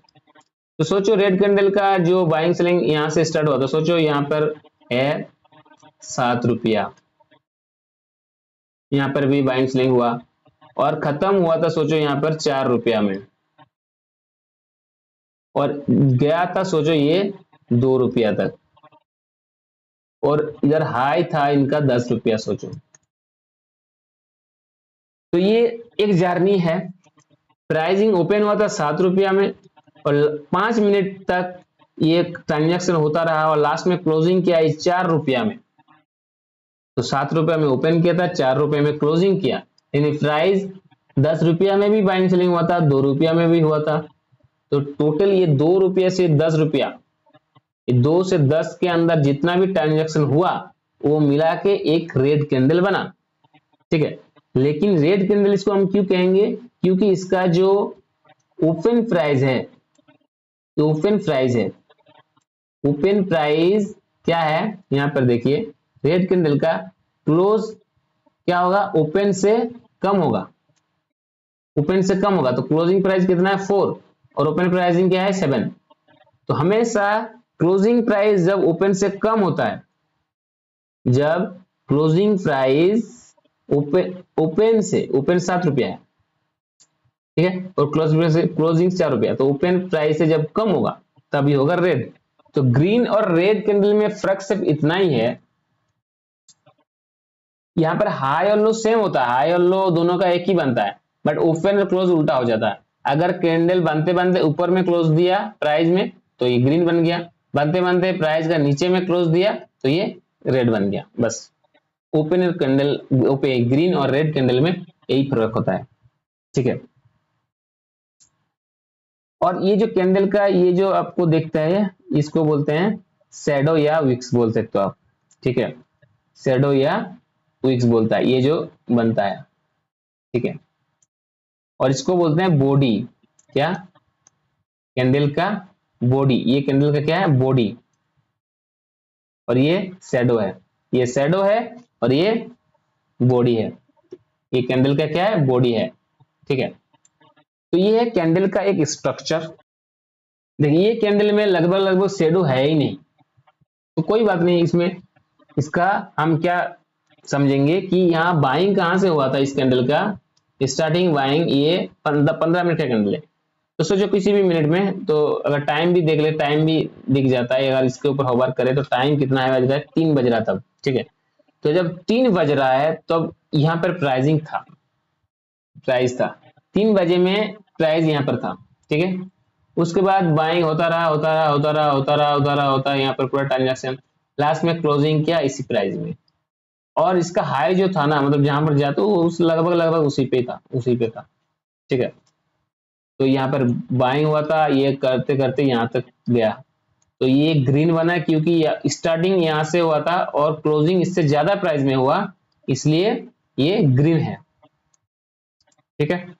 तो सोचो रेड कैंडल का जो बाइंग सेलिंग यहाँ से स्टार्ट हुआ, तो सोचो यहाँ पर है 7 रुपया, यहाँ पर भी बाइंग सेलिंग हुआ और खत्म हुआ था सोचो यहाँ पर 4 रुपया में, और गया था सोचो ये 2 रुपया तक, और इधर हाई था इनका 10 रुपया सोचो। तो ये एक जर्नी है, प्राइसिंग ओपन हुआ था 7 रुपया में और 5 मिनट तक ये ट्रांजैक्शन होता रहा और लास्ट में क्लोजिंग किया 4 रुपया में। तो 7 रुपया में ओपन किया था, 4 रुपये में क्लोजिंग किया, यानी प्राइस 10 रुपया में भी बाइंग सेलिंग हुआ था, 2 रुपया में भी हुआ था। तो टोटल ये 2 रुपये से 10 रुपया, 2 से 10 के अंदर जितना भी ट्रांजेक्शन हुआ वो मिला के एक रेड कैंडल बना। ठीक है, लेकिन रेड कैंडल इसको हम क्यों कहेंगे, क्योंकि इसका जो ओपन प्राइस है, ओपन प्राइस है, ओपन प्राइस क्या है, यहां पर देखिए रेड कैंडल का क्लोज क्या होगा, ओपन से कम होगा, ओपन से कम होगा, तो क्लोजिंग प्राइस कितना है 4 और ओपन प्राइसिंग क्या है 7। तो हमेशा क्लोजिंग प्राइस जब ओपन से कम होता है, जब क्लोजिंग प्राइस ओपन से, ओपन 7 रुपया है, ठीक है, और क्लोजिंग 4 रुपया, तो ओपन प्राइस से जब कम होगा तभी होगा रेड। तो ग्रीन और रेड कैंडल में फर्क सिर्फ इतना ही है, यहाँ पर हाई और लो सेम होता है, हाई और लो दोनों का एक ही बनता है, बट ओपन और क्लोज उल्टा हो जाता है। अगर कैंडल बनते बनते ऊपर में क्लोज दिया प्राइस में तो ये ग्रीन बन गया, बनते बनते प्राइस का नीचे में क्लोज दिया तो ये रेड बन गया। बस ओपन कैंडल, ग्रीन और रेड कैंडल में यही फर्क होता है। ठीक है, और ये जो कैंडल का ये जो आपको देखता है इसको बोलते हैं शैडो या विक्स बोल सकते हो आप। ठीक है, शैडो या विक्स बोलता है ये जो बनता है। ठीक है, और इसको बोलते हैं बॉडी, क्या, कैंडल का बॉडी, ये कैंडल का क्या है बॉडी, और ये शैडो है, ये शैडो है और ये बॉडी है, ये कैंडल का क्या है बॉडी है। ठीक है, तो ये है कैंडल का एक स्ट्रक्चर। देखिए ये कैंडल में लगभग लगभग शैडो है ही नहीं, तो कोई बात नहीं, इसमें इसका हम क्या समझेंगे कि यहाँ बाइंग कहां से हुआ था इस कैंडल का, स्टार्टिंग बाइंग ये 15 मिनट का कैंडल है। तो सोचो किसी भी मिनट में, तो अगर टाइम भी देख ले, टाइम भी दिख जाता है, अगर इसके ऊपर होवर करे तो टाइम कितना है, बज रहा है 3 बज रहा तब। ठीक है, तो जब 3 बज रहा है तब यहाँ पर प्राइसिंग था, प्राइस था 3 बजे में प्राइस यहाँ पर था। ठीक है, उसके बाद बाइंग होता रहा होता रहा होता रहा होता रहा होता रहा होता यहाँ पर पूरा ट्रांजेक्शन, लास्ट में क्लोजिंग किया इसी प्राइस में, और इसका हाई जो था ना, मतलब जहां पर जाता उस लगभग लगभग उसी पे था, उसी पे था। ठीक है, तो यहाँ पर बाइंग हुआ था, ये करते करते यहाँ तक गया, तो ये ग्रीन बना क्योंकि स्टार्टिंग यहाँ से हुआ था और क्लोजिंग इससे ज्यादा प्राइस में हुआ, इसलिए ये ग्रीन है। ठीक है,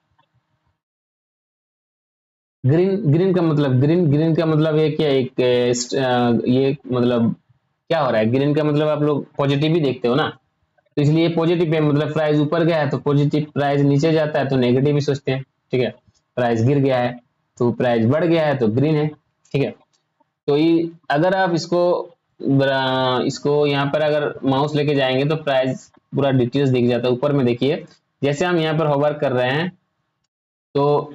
ग्रीन, ग्रीन का मतलब ग्रीन का मतलब ये क्या, एक ये मतलब क्या हो रहा है, ग्रीन का मतलब आप लोग पॉजिटिव ही देखते हो ना, तो इसलिए पॉजिटिव है, मतलब प्राइस ऊपर गया है तो पॉजिटिव, प्राइस नीचे जाता है तो नेगेटिव ही सोचते हैं। ठीक है, प्राइस गिर गया है तो प्राइस बढ़ गया है तो ग्रीन है। ठीक है, तो ये अगर आप इसको यहाँ पर अगर माउस लेके जाएंगे तो प्राइस पूरा डिटेल्स दिख जाता है। ऊपर में देखिए, जैसे हम यहाँ पर होवर कर रहे हैं तो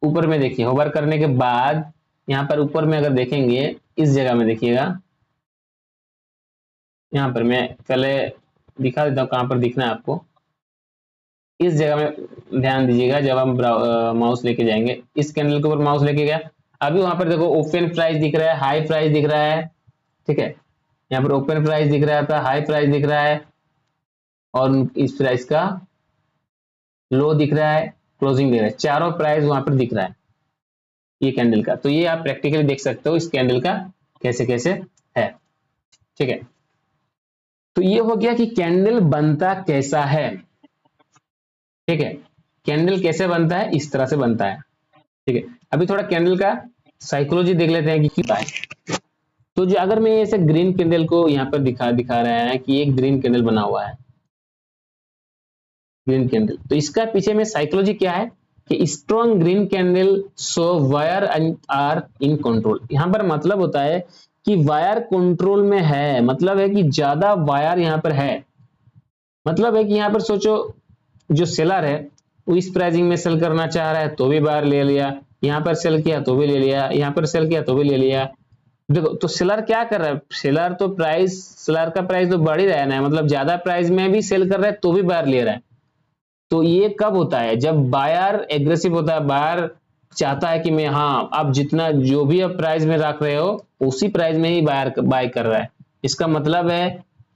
ऊपर में देखिए, होवर करने के बाद यहाँ पर ऊपर में अगर देखेंगे, इस जगह में देखिएगा, यहाँ पर मैं पहले दिखा देता हूँ कहाँ पर दिखना है आपको, इस जगह में ध्यान दीजिएगा। जब हम माउस लेके जाएंगे, इस कैंडल के ऊपर माउस लेके गया अभी वहां पर देखो ओपन प्राइस दिख रहा है, हाई प्राइस दिख रहा है, ठीक है, यहाँ पर ओपन प्राइस दिख रहा था, हाई प्राइस दिख रहा है, और इस प्राइस का लो दिख रहा है, क्लोजिंग दिख रहा है, चारों प्राइस वहां पर दिख रहा है ये कैंडल का। तो ये आप प्रैक्टिकली देख सकते हो इस कैंडल का कैसे कैसे है, ठीक है। तो ये हो गया कि कैंडल बनता कैसा है, ठीक है, कैंडल कैसे बनता है, इस तरह से बनता है, ठीक है। अभी थोड़ा कैंडल का साइकोलॉजी देख लेते हैं कि क्या है। तो जो अगर मैं ऐसे ग्रीन कैंडल को यहाँ पर दिखा रहा है कि एक ग्रीन कैंडल बना हुआ है, ग्रीन कैंडल, तो इसका पीछे में साइकोलॉजी क्या है कि strong green candle so buyer are in control. यहां पर मतलब होता है कि वायर कंट्रोल में है, मतलब है कि ज्यादा वायर यहां पर है, मतलब है कि यहां पर सोचो जो सेलर है वो इस प्राइसिंग में सेल करना चाह रहा है तो भी बायर ले लिया, यहां पर सेल किया तो भी ले लिया, यहां पर सेल किया तो भी ले लिया। देखो तो सेलर क्या कर रहा है, सेलर का प्राइस तो बढ़ ही रहा है ना, मतलब ज्यादा प्राइस में भी सेल कर रहा है तो भी बायर ले रहा है। तो ये कब होता है, जब बायर एग्रेसिव होता है, बायर चाहता है कि मैं, हाँ आप जितना जो भी आप प्राइस में रख रहे हो उसी प्राइस में ही बायर बाय कर रहा है। इसका मतलब है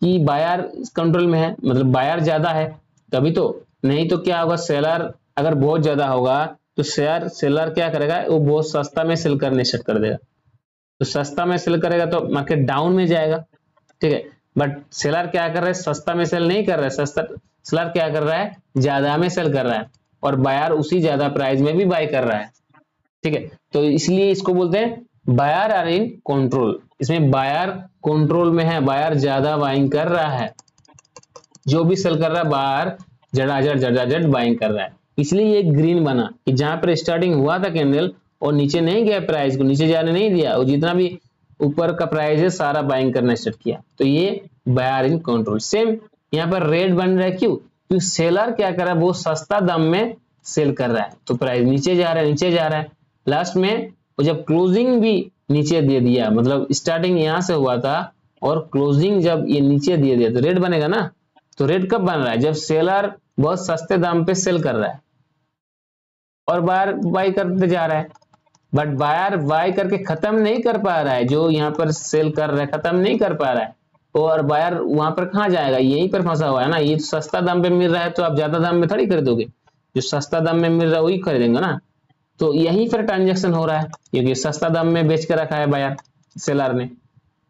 कि बायर कंट्रोल में है, मतलब बायर ज्यादा है तभी तो, नहीं तो क्या होगा, सेलर अगर बहुत ज्यादा होगा तो सेलर क्या करेगा, वो बहुत सस्ता में सेल करने स्टार्ट कर देगा, तो सस्ता में सेल करेगा तो मार्केट डाउन में जाएगा, ठीक है। बट सेलर क्या कर रहा है, सस्ता में सेल नहीं कर रहा है, सस्ता सेलर क्या कर रहा है, ज्यादा में सेल कर रहा है, और बायर उसी ज्यादा प्राइस में भी बाय कर रहा है, ठीक है। तो इसलिए इसको बोलते हैं बायर आर इन कंट्रोल, इसमें बायर कंट्रोल में है, बायर ज्यादा बाइंग कर रहा है, जो भी सेल कर रहा है बायर जड़ाजड़ बाइंग कर रहा है। इसलिए ये ग्रीन बना कि जहां पर स्टार्टिंग हुआ था कैंडल और नीचे नहीं गया, प्राइस को नीचे जाने नहीं दिया, और जितना भी ऊपर का प्राइस है सारा बाइंग करना स्टार्ट किया, तो ये बायर इन कंट्रोल। सेम यहाँ पर रेड बन रहा है, क्यों, क्योंकि सेलर क्या कर रहा है, वो सस्ता दाम में सेल कर रहा है, तो प्राइस नीचे जा रहा है, नीचे जा रहा है, लास्ट में वो जब क्लोजिंग भी नीचे दे दिया, मतलब स्टार्टिंग यहां से हुआ था और क्लोजिंग जब ये नीचे दे दिया तो रेड बनेगा ना। तो रेड कब बन रहा है, जब सेलर बहुत सस्ते दाम पे सेल कर रहा है और बायर बाय करते जा रहा है, बट बायर बाय करके खत्म नहीं कर पा रहा है, जो यहाँ पर सेल कर रहा है खत्म नहीं कर पा रहा है, और बायर वहां पर कहाँ जाएगा, यहीं पर फंसा हुआ है ना, ये सस्ता दाम पे मिल रहा है तो आप ज्यादा दाम में थोड़ी खरीदोगे, जो सस्ता दाम में मिल रहा है वही खरीदेंगे ना। तो यहीं पर ट्रांजेक्शन हो रहा है क्योंकि सस्ता दाम में बेच के रखा है बायर सेलर ने।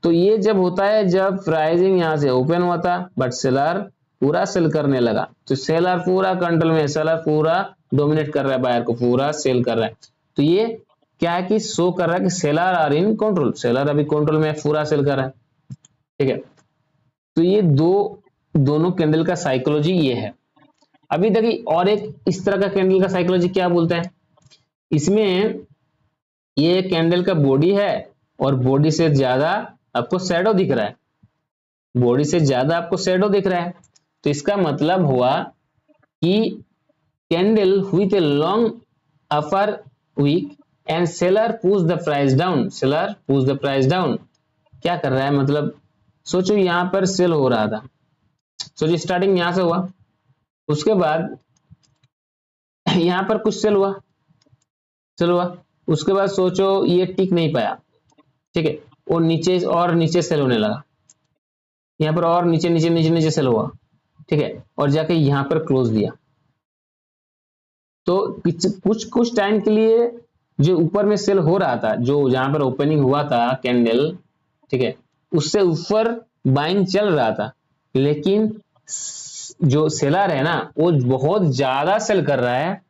तो ये जब होता है जब प्राइसिंग यहाँ से ओपन हुआ था बट सेलर पूरा सेल करने लगा, तो सेलर पूरा कंट्रोल में, सेलर पूरा डोमिनेट कर रहा है, बायर को पूरा सेल कर रहा है। तो ये क्या है कि शो कर रहा है कि seller are in control, seller अभी कंट्रोल में पूरा सेल कर रहा है, ठीक है। तो ये दोनों कैंडल का साइकोलॉजी ये है। अभी देखिए और एक इस तरह का कैंडल का साइकोलॉजी क्या बोलते हैं, इसमें ये कैंडल का बॉडी है और बॉडी से ज्यादा आपको शैडो दिख रहा है, बॉडी से ज्यादा आपको शैडो दिख रहा है, तो इसका मतलब हुआ कि candle with a long upper wick and seller push the price down, seller push the price down. क्या कर रहा है, मतलब सोचो यहां पर सेल हो रहा था, सोचो स्टार्टिंग यहां से हुआ, उसके बाद यहां पर कुछ सेल हुआ, उसके बाद सोचो ये टिक नहीं पाया, ठीक है, और नीचे सेल होने लगा, यहाँ पर और नीचे सेल हुआ, ठीक है, और जाके यहां पर क्लोज दिया। तो कुछ टाइम के लिए जो ऊपर में सेल हो रहा था, जो जहां पर ओपनिंग हुआ था कैंडल, ठीक है, उससे ऊपर बाइंग चल रहा था, लेकिन जो सेलर है ना वो बहुत ज्यादा सेल कर रहा है,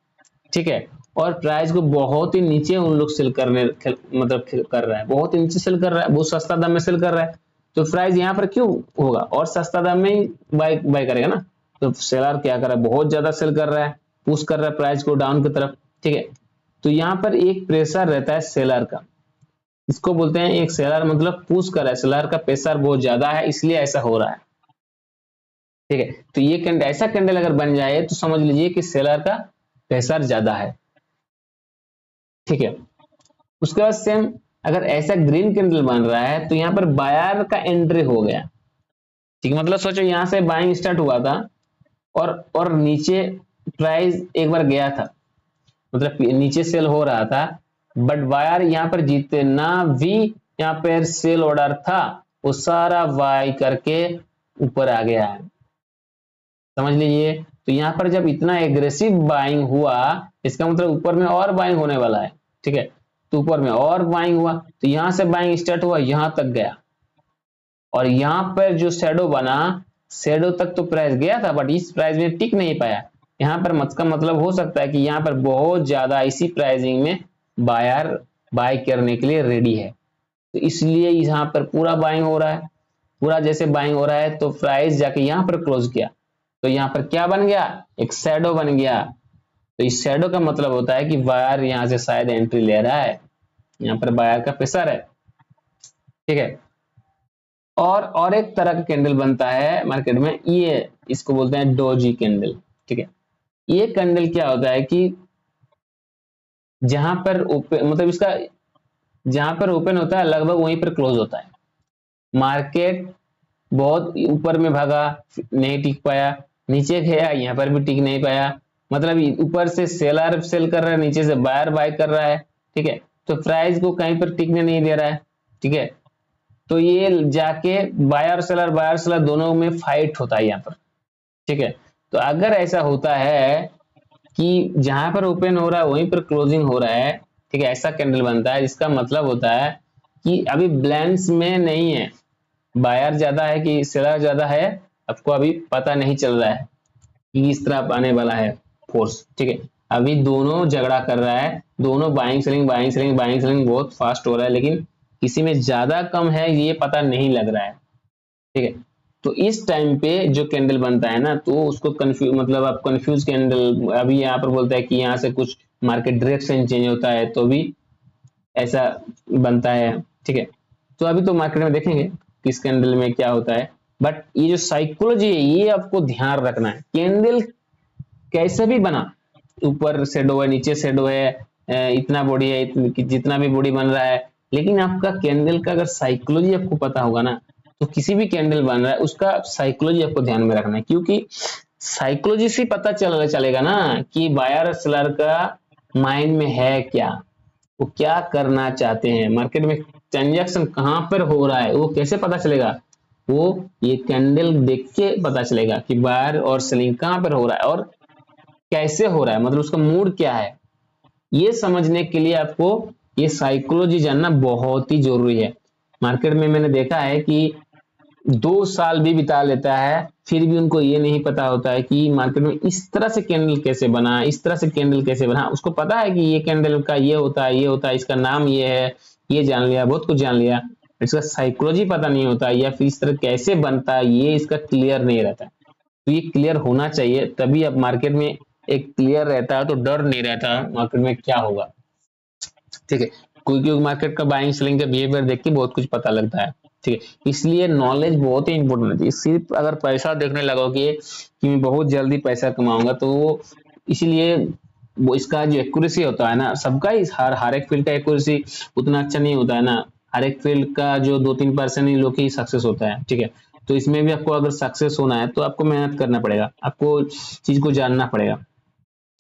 ठीक है, और प्राइस को बहुत ही नीचे उन लोग सेल करने मतलब कर रहा है, बहुत ही नीचे सेल कर रहा है, बहुत सस्ता दाम में सेल कर रहा है, तो प्राइस यहाँ पर क्यों होगा, और सस्ता दाम में ही बाय करेगा ना। तो सेलर क्या कर रहा है, बहुत ज्यादा सेल कर रहा है, पुश कर रहा है प्राइस को डाउन की तरफ, ठीक है। तो यहाँ पर एक प्रेशर रहता है सेलर का, इसको बोलते हैं एक सेलर मतलब पुश कर रहा है, सेलर का प्रेशर बहुत ज्यादा है इसलिए ऐसा हो रहा है, ठीक है। तो ये कैंडल, ऐसा कैंडल अगर बन जाए तो समझ लीजिए कि सेलर का प्रेशर ज्यादा है, ठीक है। उसके बाद सेम अगर ऐसा ग्रीन कैंडल बन रहा है तो यहाँ पर बायर का एंट्री हो गया, ठीक है, मतलब सोचो यहां से बाइंग स्टार्ट हुआ था और नीचे प्राइस एक बार गया था, मतलब नीचे सेल हो रहा था, बट बायर यहाँ पर जितना भी यहाँ पर सेल ऑर्डर था वो सारा बाय करके ऊपर आ गया है, समझ लीजिए। तो यहाँ पर जब इतना एग्रेसिव बाइंग हुआ इसका मतलब ऊपर में और बाइंग होने वाला है, ठीक है। तो ऊपर में और बाइंग हुआ तो यहाँ से बाइंग स्टार्ट हुआ, यहाँ तक गया और यहाँ पर जो शैडो बना, शैडो तक तो प्राइस गया था बट इस प्राइस में टिक नहीं पाया। यहाँ पर का मतलब हो सकता है कि यहाँ पर बहुत ज्यादा इसी प्राइसिंग में बायर बाय करने के लिए रेडी है, तो इसलिए यहाँ पर पूरा बाइंग हो रहा है। पूरा जैसे बाइंग हो रहा है तो प्राइस जाके यहाँ पर क्लोज किया, तो यहाँ पर क्या बन गया, एक शैडो बन गया। तो इस शैडो का मतलब होता है कि बायर यहाँ से शायद एंट्री ले रहा है, यहाँ पर बायर का प्रेशर है, ठीक है। और एक तरह का कैंडल बनता है मार्केट में, ये इसको बोलते हैं डोजी कैंडल, ठीक है। ये कैंडल क्या होता है कि जहां पर ओपन मतलब इसका जहां पर ओपन होता है लगभग वहीं पर क्लोज होता है। मार्केट बहुत ऊपर में भागा नहीं टिक पाया, नीचे गया यहाँ पर भी टिक नहीं पाया, मतलब ऊपर से सेलर सेल कर रहा है, नीचे से बायर बाय कर रहा है, ठीक है। तो प्राइस को कहीं पर टिकने नहीं दे रहा है, ठीक है। तो ये जाके बायर सेलर दोनों में फाइट होता है यहाँ पर, ठीक है। तो अगर ऐसा होता है कि जहां पर ओपन हो रहा है वहीं पर क्लोजिंग हो रहा है, ठीक है, ऐसा कैंडल बनता है, इसका मतलब होता है कि अभी बैलेंस में नहीं है, बायर ज्यादा है कि सेलर ज्यादा है, आपको अभी पता नहीं चल रहा है कि किस तरह आने वाला है फोर्स, ठीक है। अभी दोनों झगड़ा कर रहा है, दोनों buying selling buying selling buying selling बहुत फास्ट हो रहा है, लेकिन किसी में ज्यादा कम है ये पता नहीं लग रहा है, ठीक है। तो इस टाइम पे जो कैंडल बनता है ना तो उसको कंफ्यूज मतलब आप कंफ्यूज कैंडल, अभी यहाँ पर बोलता है कि यहाँ से कुछ मार्केट डायरेक्शन चेंज होता है तो भी ऐसा बनता है, ठीक है। तो अभी तो मार्केट में देखेंगे किस कैंडल में क्या होता है, बट ये जो साइकोलॉजी है ये आपको ध्यान रखना है। कैंडल कैसे भी बना, ऊपर शेडो है नीचे शेडो है, इतना बॉडी है जितना भी बॉडी बन रहा है, लेकिन आपका कैंडल का अगर साइकोलॉजी आपको पता होगा ना तो किसी भी कैंडल बन रहा है उसका साइकोलॉजी आपको ध्यान में रखना है, क्योंकि साइकोलॉजी से पता चलेगा ना कि बायर सेलर का माइंड में है क्या, वो क्या करना चाहते हैं, मार्केट में ट्रांजैक्शन कहां पर हो रहा है वो कैसे पता चलेगा, वो ये कैंडल देख के पता चलेगा कि बायर और सेलिंग कहां पर हो रहा है और कैसे हो रहा है, मतलब उसका मूड क्या है। ये समझने के लिए आपको ये साइकोलॉजी जानना बहुत ही जरूरी है। मार्केट में मैंने देखा है कि 2 साल भी बिता लेता है फिर भी उनको ये नहीं पता होता है कि मार्केट में इस तरह से कैंडल कैसे बना, इस तरह से कैंडल कैसे बना। उसको पता है कि ये कैंडल का ये होता है, ये होता है, इसका नाम ये है, ये जान लिया, बहुत कुछ जान लिया, इसका साइकोलॉजी पता नहीं होता या फिर इस तरह कैसे बनता है ये इसका क्लियर नहीं रहता है। तो ये क्लियर होना चाहिए तभी अब मार्केट में एक क्लियर रहता है, तो डर नहीं रहता मार्केट में क्या होगा, ठीक है। क्योंकि मार्केट का बाइंग सेलिंग का बिहेवियर देख के बहुत कुछ पता लगता है, ठीक है। इसलिए नॉलेज बहुत ही इंपॉर्टेंट है। सिर्फ अगर पैसा देखने लगोगे कि मैं बहुत जल्दी पैसा कमाऊंगा तो इसीलिए वो इसका जो एक्यूरेसी होता है ना सबका ही हर एक फील्ड का एक्यूरेसी उतना अच्छा नहीं होता है ना, हर एक फील्ड का जो 2-3% ही लोग ही सक्सेस होता है, ठीक है। तो इसमें भी आपको अगर सक्सेस होना है तो आपको मेहनत करना पड़ेगा, आपको चीज को जानना पड़ेगा,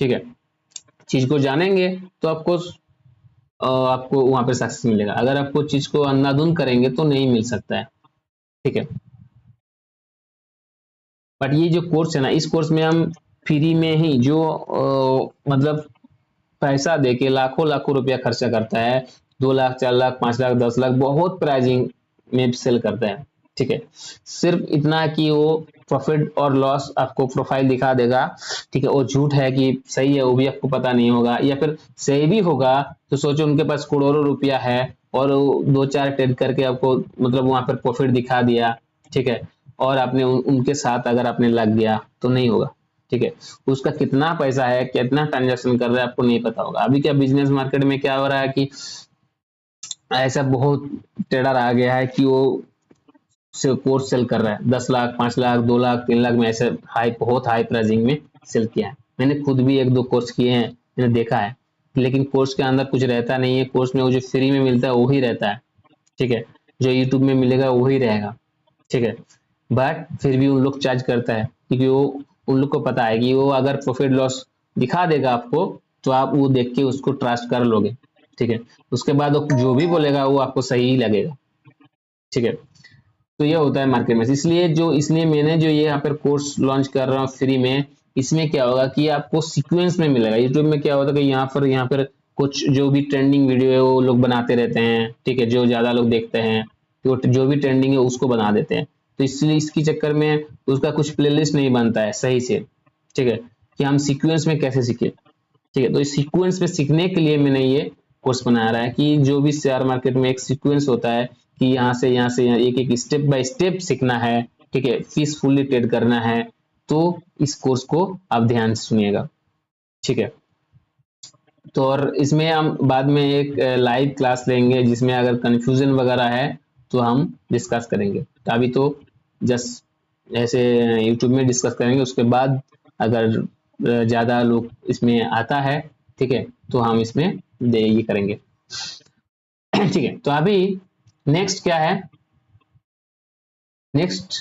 ठीक है। चीज को जानेंगे तो आपको वहां पे सक्सेस मिलेगा, अगर आपको चीज को अंधाधुंध करेंगे तो नहीं मिल सकता है, ठीक है। बट ये जो कोर्स है ना इस कोर्स में हम फ्री में ही जो मतलब पैसा देके लाखों लाखों रुपया खर्चा करता है, 2 लाख 4 लाख 5 लाख 10 लाख बहुत प्राइजिंग में सेल करता है, ठीक है। सिर्फ इतना कि वो प्रॉफिट और लॉस आपको प्रोफाइल दिखा देगा, ठीक है। वो झूठ है कि सही है वो भी आपको पता नहीं होगा, या फिर सही भी होगा तो सोचो उनके पास करोड़ों रुपया है और वो 2-4 ट्रेड करके आपको मतलब वहां पर प्रॉफिट दिखा दिया, ठीक है। और आपने उनके साथ अगर आपने लग गया तो नहीं होगा, ठीक है। उसका कितना पैसा है कितना ट्रांजेक्शन कर रहा है आपको नहीं पता होगा। अभी क्या बिजनेस मार्केट में क्या हो रहा है कि ऐसा बहुत ट्रेडर आ गया है कि वो कोर्स सेल कर रहा है 10 लाख 5 लाख 2 लाख 3 लाख में, ऐसे हाई बहुत हाई प्राइसिंग में सेल किया है। मैंने खुद भी 1-2 कोर्स किए हैं, मैंने देखा है, लेकिन कोर्स के अंदर कुछ रहता नहीं है, कोर्स में वो जो फ्री में मिलता है वही रहता है, ठीक है। जो यूट्यूब में मिलेगा वही रहेगा, ठीक है। बट फिर भी उन लोग चार्ज करता है क्योंकि वो उन लोग को पता है कि वो अगर प्रॉफिट लॉस दिखा देगा आपको तो आप वो देख के उसको ट्रस्ट कर लोगे, ठीक है। उसके बाद वो जो भी बोलेगा वो आपको सही ही लगेगा, ठीक है। तो ये होता है मार्केट में, इसलिए मैंने जो ये यहाँ पर कोर्स लॉन्च कर रहा हूँ फ्री में, इसमें क्या होगा कि आपको सीक्वेंस में मिलेगा। यूट्यूब में क्या होता है कि यहाँ पर कुछ जो भी ट्रेंडिंग वीडियो है वो लोग बनाते रहते हैं, ठीक है, जो ज्यादा लोग देखते हैं, तो जो भी ट्रेंडिंग है उसको बना देते हैं। तो इसलिए इसकी चक्कर में उसका कुछ प्लेलिस्ट नहीं बनता है सही से, ठीक है, कि हम सीक्वेंस में कैसे सीखे, ठीक है। तो इस सीक्वेंस में सीखने के लिए मैंने ये कोर्स बनाया रहा है कि जो भी शेयर मार्केट में एक सीक्वेंस होता है कि यहाँ से यहाँ एक एक स्टेप बाय स्टेप सीखना है, ठीक है, पीसफुली ट्रेड करना है, तो इस कोर्स को आप ध्यान से सुनिएगा, ठीक है। तो और इसमें हम बाद में एक लाइव क्लास लेंगे जिसमें अगर कंफ्यूजन वगैरह है तो हम डिस्कस करेंगे। तो अभी तो जस्ट ऐसे यूट्यूब में डिस्कस करेंगे, उसके बाद अगर ज़्यादा लोग इसमें आता है, ठीक है, तो हम इसमें ये करेंगे, ठीक है। तो अभी नेक्स्ट क्या है, नेक्स्ट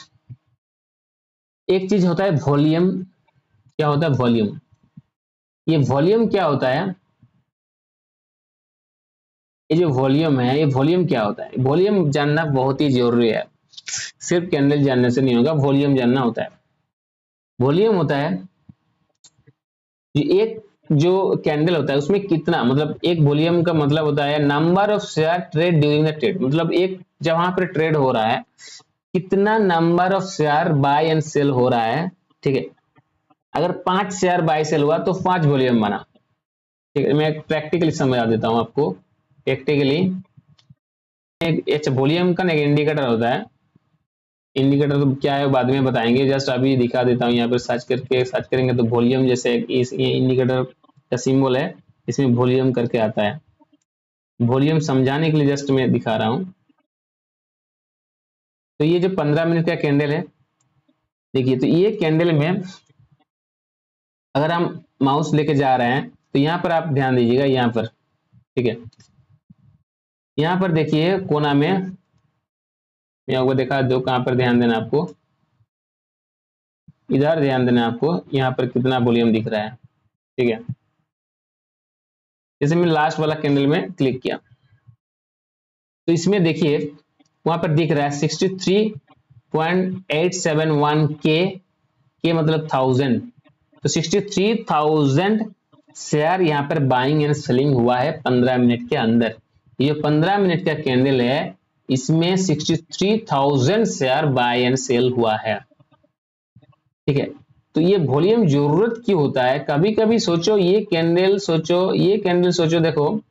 एक चीज होता है वॉल्यूम। क्या होता है वॉल्यूम? ये वॉल्यूम क्या होता है, ये जो वॉल्यूम है, ये वॉल्यूम क्या होता है? वॉल्यूम जानना बहुत ही जरूरी है, सिर्फ कैंडल जानने से नहीं होगा, वॉल्यूम जानना होता है। वॉल्यूम होता है एक जो कैंडल होता है उसमें कितना, मतलब एक वॉल्यूम का मतलब होता है number of share trade during the trade, मतलब एक जहां पर ट्रेड हो रहा है कितना number of share buy and sell हो रहा है, ठीक है। अगर 5 शेयर बाय सेल हुआ तो 5 वॉल्यूम बना, ठीक है। मैं प्रैक्टिकली समझा देता हूं आपको, प्रैक्टिकली एक वॉल्यूम का एक इंडिकेटर होता है। इंडिकेटर तो क्या है बाद में बताएंगे, जस्ट अभी दिखा देता हूँ। यहाँ पर सर्च करेंगे तो वॉल्यूम जैसे इस ये इंडिकेटर का सिंबल है, इसमें वॉल्यूम करके आता है। वॉल्यूम समझाने के लिए जस्ट मैं दिखा रहा हूँ। तो ये जो 15 मिनट का कैंडल है, देखिए, तो ये कैंडल में अगर हम माउस लेके जा रहे हैं तो यहाँ पर आप ध्यान दीजिएगा, यहाँ पर, ठीक है, यहाँ पर देखिए कोना में, मैं आपको दिखा दो कहाँ पर ध्यान देना आपको, इधर ध्यान देना आपको, यहाँ पर कितना वॉल्यूम दिख रहा है, ठीक है। जैसे मैं लास्ट वाला कैंडल में क्लिक किया तो इसमें देखिए वहां पर दिख रहा है 63.871 के मतलब 1000, तो 63,000 शेयर यहाँ पर बाइंग एंड सेलिंग हुआ है 15 मिनट के अंदर। ये 15 मिनट का कैंडल है, इसमें 63,000 शेयर बाय एंड सेल हुआ है, ठीक है। तो ये वॉल्यूम जरूरत क्यों होता है? कभी कभी सोचो ये कैंडल सोचो, देखो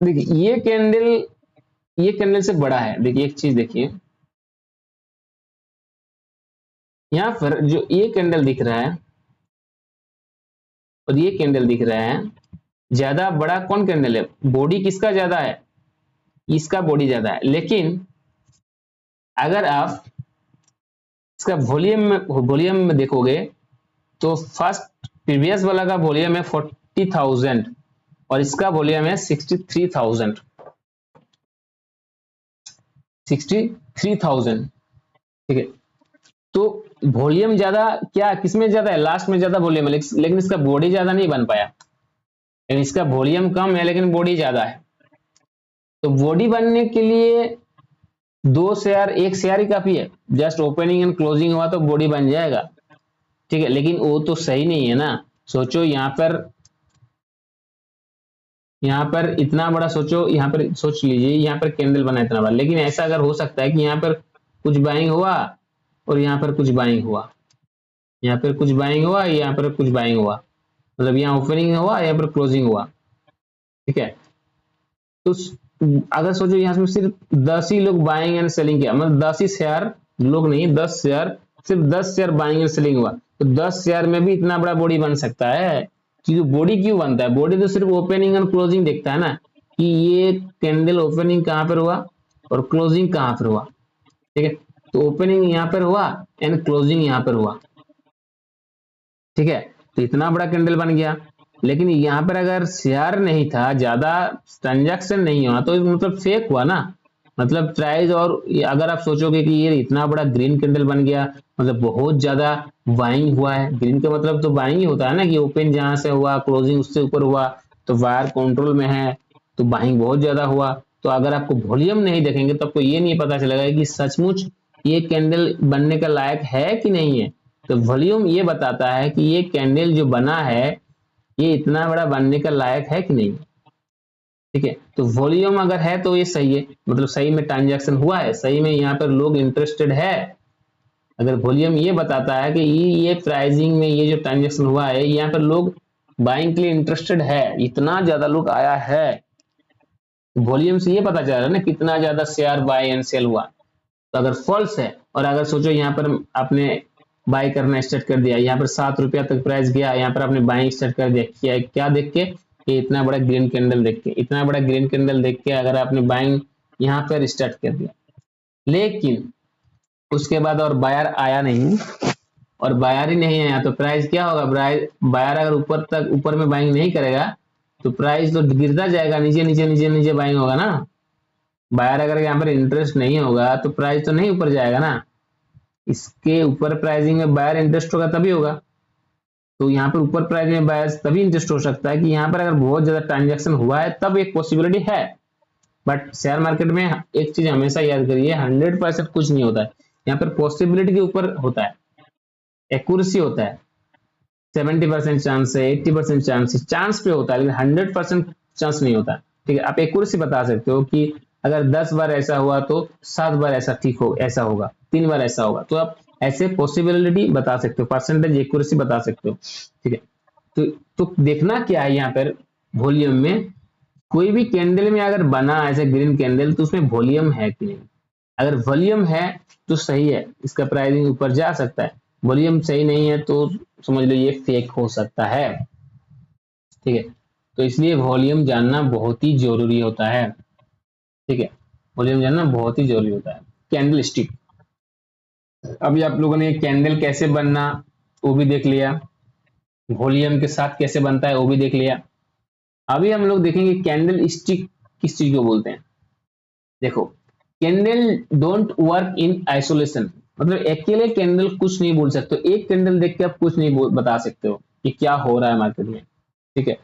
देखिए ये कैंडल से बड़ा है। देखिए एक चीज देखिए, यहाँ पर जो ये कैंडल दिख रहा है और ये कैंडल दिख रहा है, ज्यादा बड़ा कौन कैंडल है? बॉडी किसका ज्यादा है? इसका बॉडी ज्यादा है। लेकिन अगर आप इसका वॉल्यूम में देखोगे तो फर्स्ट प्रीवियस वाला का वॉल्यूम है 40,000 और इसका वॉल्यूम है 63,000, 63,000, ठीक है। तो वॉल्यूम ज्यादा, क्या किसमें ज्यादा है? लास्ट में ज्यादा वॉल्यूम है, लेकिन इसका बॉडी ज्यादा नहीं बन पाया। लेकिन इसका वॉल्यूम कम है लेकिन बॉडी ज्यादा है। तो बॉडी बनने के लिए 2 शेयर, 1 शेयर ही काफी है, जस्ट ओपनिंग एंड क्लोजिंग हुआ तो बॉडी बन जाएगा, ठीक है। लेकिन वो तो सही नहीं है ना। सोचो यहाँ पर इतना बड़ा, सोचो यहाँ पर, सोच लीजिए यहाँ पर कैंडल बना इतना बड़ा, लेकिन ऐसा अगर हो सकता है कि यहाँ पर कुछ बाइंग हुआ और यहाँ पर कुछ बाइंग हुआ, यहाँ पर कुछ बाइंग हुआ, यहाँ पर कुछ बाइंग हुआ, मतलब यहाँ ओपनिंग हुआ, यहाँ पर क्लोजिंग हुआ, ठीक है। तो अगर सोचो यहाँ में सिर्फ 10 ही लोग बाइंग एंड सेलिंग किया, मतलब 10 ही शेयर, लोग नहीं 10 शेयर, सिर्फ 10 शेयर बाइंग एंड सेलिंग हुआ, तो 10 शेयर में भी इतना बड़ा बॉडी बन सकता है। क्योंकि बॉडी क्यों बनता है? बॉडी तो सिर्फ ओपनिंग एंड क्लोजिंग देखता है ना, कि ये कैंडल ओपनिंग कहां पर हुआ और क्लोजिंग कहां पर हुआ, ठीक है। तो ओपनिंग यहां पर हुआ एंड क्लोजिंग यहां पर हुआ, ठीक है। तो इतना बड़ा कैंडल बन गया। लेकिन यहाँ पर अगर शेयर नहीं था, ज्यादा ट्रांजैक्शन नहीं हुआ, तो मतलब फेक हुआ ना, मतलब प्राइस। और अगर आप सोचोगे कि ये इतना बड़ा ग्रीन कैंडल बन गया, मतलब बहुत ज्यादा बाइंग हुआ है। ग्रीन का मतलब तो बाइंग ही होता है ना, कि ओपन जहां से हुआ क्लोजिंग उससे ऊपर हुआ, तो बायर कंट्रोल में है, तो बाइंग बहुत ज्यादा हुआ। तो अगर आपको वॉल्यूम नहीं देखेंगे तो आपको ये नहीं पता चलेगा कि सचमुच ये कैंडल बनने का लायक है कि नहीं है। तो वॉल्यूम ये बताता है कि ये कैंडल जो बना है ये इतना बड़ा बनने का लायक है कि नहीं। ठीक है, तो वॉल्यूम अगर है तो ये सही है, मतलब सही में ट्रांजैक्शन हुआ है, सही में यहाँ पर लोग इंटरेस्टेड है। अगर वॉल्यूम ये बताता है कि ये प्राइसिंग में ये जो ट्रांजैक्शन हुआ है यहाँ पर लोग बाइंग के लिए इंटरेस्टेड है, इतना ज्यादा लोग आया है, वॉल्यूम से ये पता चल रहा है ना कितना ज्यादा शेयर बाय एंड सेल हुआ। तो अगर फॉल्स है, और अगर सोचो यहाँ पर आपने बाय करना स्टार्ट कर दिया, यहाँ पर 7 रुपया तक प्राइस गया, यहाँ पर आपने बाइंग स्टार्ट कर दिया, क्या देख के कि इतना बड़ा ग्रीन कैंडल देख के, इतना बड़ा ग्रीन कैंडल देख के अगर आपने बाइंग यहाँ पर स्टार्ट कर दिया, लेकिन उसके बाद और बायर आया नहीं, और बायर ही नहीं आया, तो प्राइस क्या होगा, बायर अगर ऊपर में बाइंग नहीं करेगा तो प्राइस तो गिरता जाएगा, नीचे नीचे नीचे नीचे बाइंग होगा ना। बायर अगर यहाँ पर इंटरेस्ट नहीं होगा तो प्राइस तो नहीं ऊपर जाएगा ना, इसके ऊपर प्राइसिंग में बायर इंटरेस्ट होगा तभी होगा। तो यहाँ पर ऊपर प्राइस में बायर तभी इंटरेस्ट हो सकता है कि यहाँ पर अगर बहुत ज्यादा ट्रांजेक्शन हुआ है तब एक पॉसिबिलिटी है। बट शेयर मार्केट में एक चीज हमेशा याद करिए, 100% कुछ नहीं होता है, यहाँ पर पॉसिबिलिटी के ऊपर होता है, एक्यूरेसी होता है, 70% चांस है, 80% चांस पे होता है, लेकिन 100% चांस नहीं होता। ठीक है, आप एक्यूरेसी बता सकते हो कि अगर 10 बार ऐसा हुआ तो 7 बार ऐसा ठीक हो, ऐसा होगा, 3 बार ऐसा होगा, तो आप ऐसे पॉसिबिलिटी बता सकते हो, परसेंटेज एक्यूरेसी बता सकते हो। ठीक है, तो देखना क्या है यहाँ पर वॉल्यूम में, कोई भी कैंडल में अगर बना ऐसे ग्रीन कैंडल तो उसमें वॉल्यूम है कि नहीं। अगर वॉल्यूम है तो सही है, इसका प्राइसिंग ऊपर जा सकता है, वॉल्यूम सही नहीं है तो समझ लो ये फेक हो सकता है। ठीक है, तो इसलिए वॉल्यूम जानना बहुत ही जरूरी होता है। ठीक है, वॉल्यूम जानना बहुत ही जरूरी होता है। कैंडल स्टिक, अभी आप लोगों ने कैंडल कैसे बनना वो भी देख लिया, वॉल्यूम के साथ कैसे बनता है वो भी देख लिया। अभी हम लोग देखेंगे कैंडल स्टिक किस चीज को बोलते हैं। देखो, candle don't work in isolation, मतलब अकेले कैंडल कुछ नहीं बोल सकते, एक कैंडल देख के आप कुछ नहीं बता सकते हो कि क्या हो रहा है मार्केट में। ठीक है,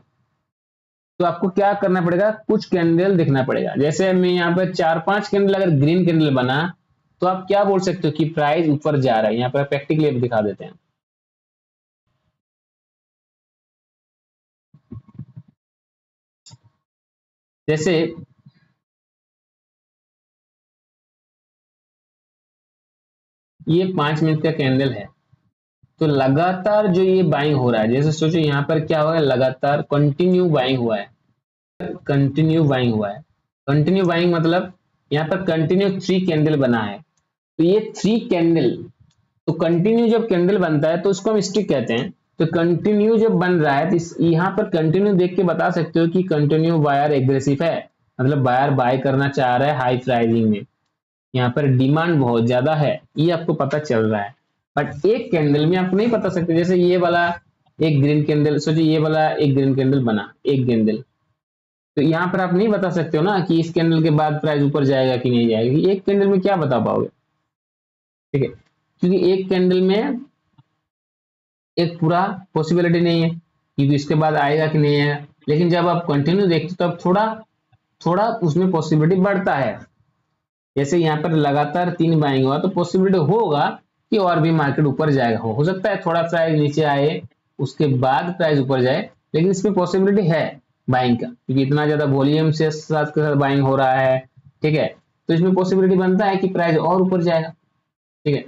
तो आपको क्या करना पड़ेगा, कुछ कैंडल देखना पड़ेगा। जैसे मैं यहाँ पर 4-5 कैंडल अगर ग्रीन कैंडल बना तो आप क्या बोल सकते हो कि प्राइस ऊपर जा रहा है। यहाँ पर प्रैक्टिकली दिखा देते हैं। जैसे ये 5 मिनट का कैंडल है, तो लगातार जो ये बाइंग हो रहा है, जैसे सोचो यहाँ पर क्या हुआ है, लगातार कंटिन्यू बाइंग हुआ है, कंटिन्यू बाइंग हुआ है। कंटिन्यू बाइंग मतलब यहाँ पर कंटिन्यू 3 कैंडल बना है, तो ये 3 कैंडल, तो कंटिन्यू जब कैंडल बनता है तो उसको हम स्टिक कहते हैं। तो कंटिन्यू जब बन रहा है तो यहाँ पर कंटिन्यू देख के बता सकते हो कि कंटिन्यू बायर एग्रेसिव है, मतलब बायर बाय करना चाह रहा है हाई प्राइसिंग में, यहाँ पर डिमांड बहुत ज्यादा है, ये आपको पता चल रहा है। बट एक कैंडल में आप नहीं बता सकते, जैसे ये वाला एक ग्रीन कैंडल, सोचिए ये वाला एक ग्रीन कैंडल बना, एक कैंडल, तो यहाँ पर आप नहीं बता सकते हो ना कि इस कैंडल के बाद प्राइस ऊपर जाएगा कि नहीं जाएगा, एक कैंडल में क्या बता पाओगे। ठीक है, क्योंकि एक कैंडल में एक पूरा पॉसिबिलिटी नहीं है कि इसके बाद आएगा कि नहीं आएगा, लेकिन जब आप कंटिन्यू देखते हो तब थोड़ा थोड़ा उसमें पॉसिबिलिटी बढ़ता है। जैसे यहाँ पर लगातार 3 बाइंग हुआ तो पॉसिबिलिटी होगा कि और भी मार्केट ऊपर जाएगा, हो सकता है थोड़ा प्राइस नीचे आए उसके बाद प्राइस ऊपर जाए, लेकिन इसमें पॉसिबिलिटी है बाइंग का, क्योंकि इतना ज्यादा वॉल्यूम से साथ के साथ बाइंग हो रहा है। ठीक है, तो इसमें पॉसिबिलिटी बनता है कि प्राइस और ऊपर जाएगा। ठीक है,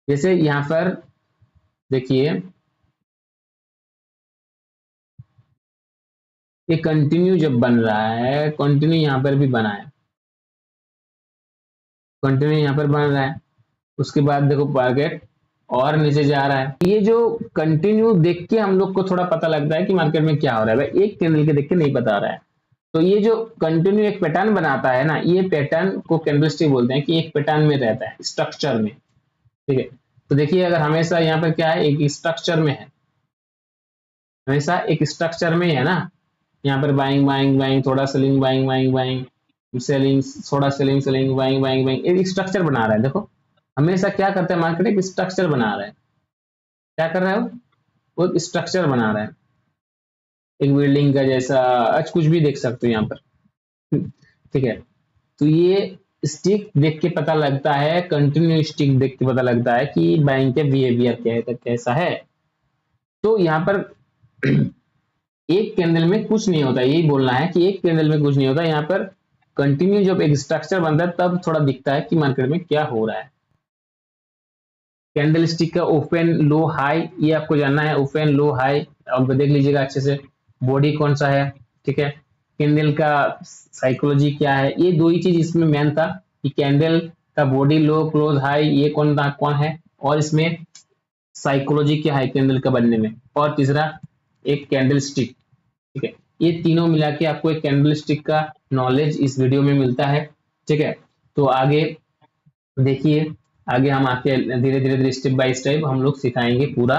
जैसे यहाँ पर देखिए ये कंटिन्यू जब बन रहा है, कंटिन्यू यहाँ पर भी बना है, कंटिन्यू यहाँ पर बन रहा है, उसके बाद देखो मार्केट और नीचे जा रहा है। ये जो कंटिन्यू देख के हम लोग को थोड़ा पता लगता है कि मार्केट में क्या हो रहा है, भाई एक कैंडल के देख के नहीं पता रहा है। तो ये जो कंटिन्यू एक पैटर्न बनाता है ना, ये पैटर्न को कैंडलस्टिक बोलते हैं कि एक पैटर्न में रहता है, स्ट्रक्चर में। ठीक है, तो देखिए अगर हमेशा यहाँ पर क्या है, एक स्ट्रक्चर में है, हमेशा एक स्ट्रक्चर में है ना, यहाँ पर बाइंग बाइंग बाइंग, थोड़ा selling buying buying buying, selling थोड़ा selling selling buying buying buying, एक स्ट्रक्चर बना रहा है। देखो हमेशा क्या करता है मार्केट, एक स्ट्रक्चर बना रहा है, क्या कर रहा है वो एक स्ट्रक्चर बना रहा है। एक बिल्डिंग का जैसा, आज कुछ भी देख सकते हो यहाँ पर। ठीक है, तो ये स्टिक देख के पता लगता है, कंटिन्यू स्टिक देख के पता लगता है कि बैंक का बिहेवियर क्या है, कैसा है। तो यहाँ पर एक कैंडल में कुछ नहीं होता, यही बोलना है कि एक कैंडल में कुछ नहीं होता। यहाँ पर कंटिन्यू जब एक स्ट्रक्चर बनता है तब थोड़ा दिखता है कि मार्केट में क्या हो रहा है। कैंडल स्टिक का ओपन लो हाई ये आपको जानना है, ओपन लो हाई आप देख लीजिएगा अच्छे से। बॉडी कौन सा है, ठीक है, कैंडल का साइकोलॉजी क्या है, ये दो ही चीज इसमें मेन था कि कैंडल का बॉडी लो क्लोज हाई ये कौन है, और इसमें साइकोलॉजी क्या है कैंडल का बनने में, और तीसरा एक कैंडल स्टिक। ठीक है, ये तीनों मिला के आपको एक कैंडल स्टिक का नॉलेज इस वीडियो में मिलता है। ठीक है, तो आगे देखिए, आगे हम आके धीरे धीरे स्टेप बाय स्टेप हम लोग सिखाएंगे पूरा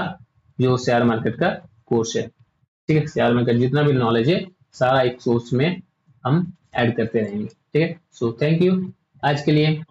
जो शेयर मार्केट का कोर्स है। ठीक है, शेयर मार्केट जितना भी नॉलेज है सारा एक कोर्स में हम ऐड करते रहेंगे। ठीक है, सो थैंक यू आज के लिए।